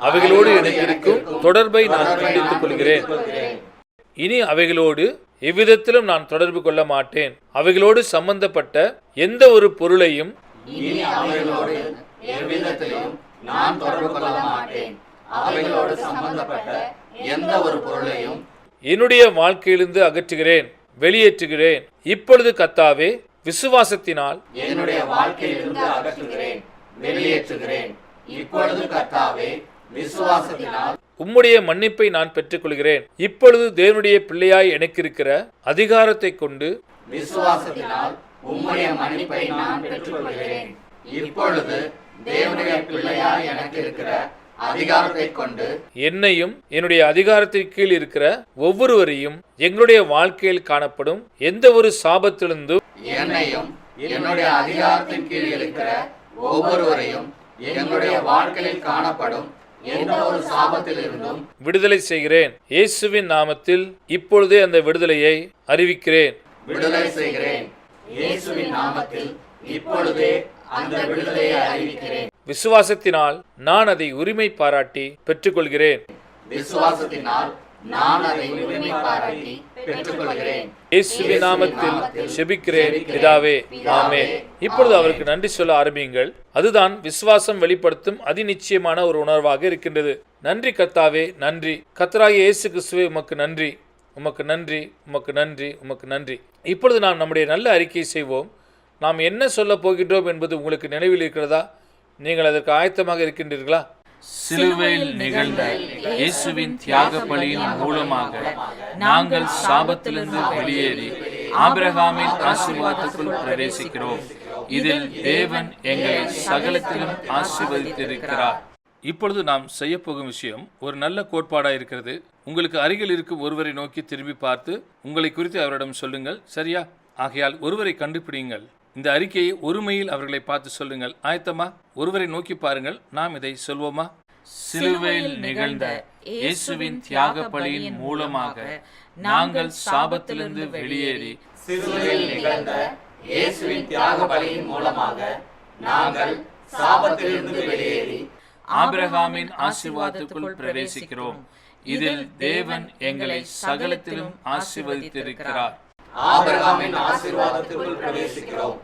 அவைகளோடு எனக்கு இருக்கும் தொடர்பை நான் கண்டித்துக் கொள்கிறேன். இனி அவைகளோடு எவ்விதத்திலும் நான் தொடர்பு கொள்ள மாட்டேன். அவைகளோடு சம்பந்தப்பட்ட எந்த ஒரு பொருளையும் என்னுடைய வாழ்க்கையிலிருந்து அகற்றுகிறேன், வெளியேற்றுகிறேன். இப்பொழுது கர்த்தாவே, விசுவாசத்தினால் என்னுடைய வாழ்க்கையிலிருந்து அகற்றுகிறேன், வெளியேற்றுகிறேன். இப்பொழுது கர்த்தாவே, விசுவாசத்தினால் உம்முடைய மன்னிப்பை நான் பெற்றுக்கொள்கிறேன். இப்பொழுது தேவனுடைய பிள்ளையாய் எனக்கு இருக்கிற அதிகாரத்தை கொண்டு விசுவாசத்தினால் உம்முடைய மன்னிப்பை நான் பெற்றுக்கொள்கிறேன். இப்பொழுது தேவனுடைய பிள்ளையாய் எனக்கு இருக்கிற அதிகாரத்தை கொண்டு என்னையும் என்னுடைய அதிகாரத்தின் கீழ் இருக்கிற ஒவ்வொருவரையும் எங்களுடைய வாழ்க்கையில் காணப்படும் எந்த ஒரு சாபத்திலிருந்தும் என்னையும் என்னுடைய அதிகாரத்தின் கீழ் இருக்கிற ஒவ்வொருவரையும் எங்களுடைய வாழ்க்கையில் காணப்படும் எந்த ஒரு சாபத்திலிருந்தும் விடுதலை செய்கிறேன். இயேசுவின் நாமத்தில் இப்பொழுதே அந்த விடுதலையை அறிவிக்கிறேன். விடுதலை செய்கிறேன். இயேசுவின் நாமத்தில் இப்பொழுதே அந்த விடுதலையை அறிவிக்கிறேன். விசுவாசத்தினால் நான் அதை உரிமை பாராட்டி பெற்றுக்கொள்கிறேன். விசுவாசத்தினால் நான் அதை உரிமை பாராட்டி பெற்றுக்கொள்கிறேன். இயேசுவின் நாமத்தில் ஜெபிக்கிறேன் பிதாவே, ஆமென். இப்பொழுது அவருக்கு நன்றி சொல்ல ஆரம்பியுங்கள். அதுதான் விசுவாசம் வெளிப்படுத்தும் அதிநிச்சயமான ஒரு உணர்வாக இருக்கின்றது. நன்றி கர்த்தாவே, நன்றி. கர்த்தராகிய இயேசு கிறிஸ்துவே, உமக்கு நன்றி, உமக்கு நன்றி, உமக்கு நன்றி, உமக்கு நன்றி. இப்பொழுது நாம் நம்முடைய நல்ல அறிக்கையை செய்வோம். நாம் என்ன சொல்ல போகின்றோம் என்பது உங்களுக்கு நினைவில் இருக்கிறதா? நீங்கள் அதற்கு ஆயத்தமாக இருக்கின்றீர்களா? சிலுவையில் நிகழ்ந்த இயேசுவின் தியாக பலியின் மூலமாக நாங்கள் சாபத்திலிருந்து வெளியேறி ஆபிரகாமின் ஆசீர்வாதத்துக்குள் பிரவேசிக்கிறோம். இதில் தேவன் எங்களை சகலத்திலும் ஆசீர்வதித்திருக்கிறார். இப்பொழுது நாம் செய்யப்போகும் விஷயம் ஒரு நல்ல கோட்பாடாக இருக்கிறது. உங்களுக்கு அருகில் இருக்கும் ஒருவரை நோக்கி திரும்பி பார்த்து உங்களை குறித்து அவரிடம் சொல்லுங்கள். சரியா? ஆகையால் ஒருவரை கண்டுபிடிங்கள். இந்த அறிக்கையை ஒருமையில் அவர்களை பார்த்து சொல்லுங்கள். ஆயத்தமா? ஒருவரை நோக்கி பாருங்கள். நாம் இதை சொல்வோமா? சிலுவையில் நிகழ்ந்த இயேசுவின் தியாக பலியின் மூலமாக நாங்கள் சாபத்திலிருந்து வெளியேறி சிலுவையில் நிகழ்ந்த இயேசுவின் தியாக பலியின் மூலமாக நாங்கள் சாபத்திலிருந்து வெளியேறி ஆபிரகாமின் ஆசீர்வாதத்துக்குள் பிரவேசிக்கிறோம். இதில் தேவன் எங்களை சகலத்திலும் ஆசீர்வதித்திருக்கிறார். ஆபிரகாமின் ஆசீர்வாதத்துக்குள் பிரவேசிக்கிறோம்.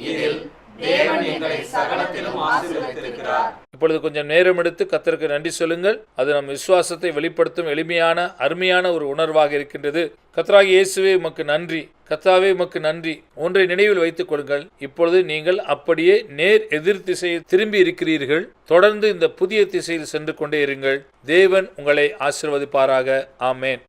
இதில் தேவன் எங்களை சகலத்திலும் ஆசீர்வதித்திருக்கிறார். இப்பொழுது கொஞ்சம் நேரம் எடுத்து கர்த்தருக்கு நன்றி சொல்லுங்கள். அது நம் விசுவாசத்தை வெளிப்படுத்தும் எளிமையான அருமையான ஒரு உணர்வாக இருக்கின்றது. கர்த்தராகிய இயேசுவே உமக்கு நன்றி, கர்த்தாவே உமக்கு நன்றி. ஒன்றை நினைவில் வைத்துக் கொள்ளுங்கள், இப்பொழுது நீங்கள் அப்படியே நேர் எதிர் திசையில் திரும்பி இருக்கிறீர்கள். தொடர்ந்து இந்த புதிய திசையில் சென்று கொண்டே இருங்கள். தேவன் உங்களை ஆசீர்வதிப்பாராக. ஆமென்.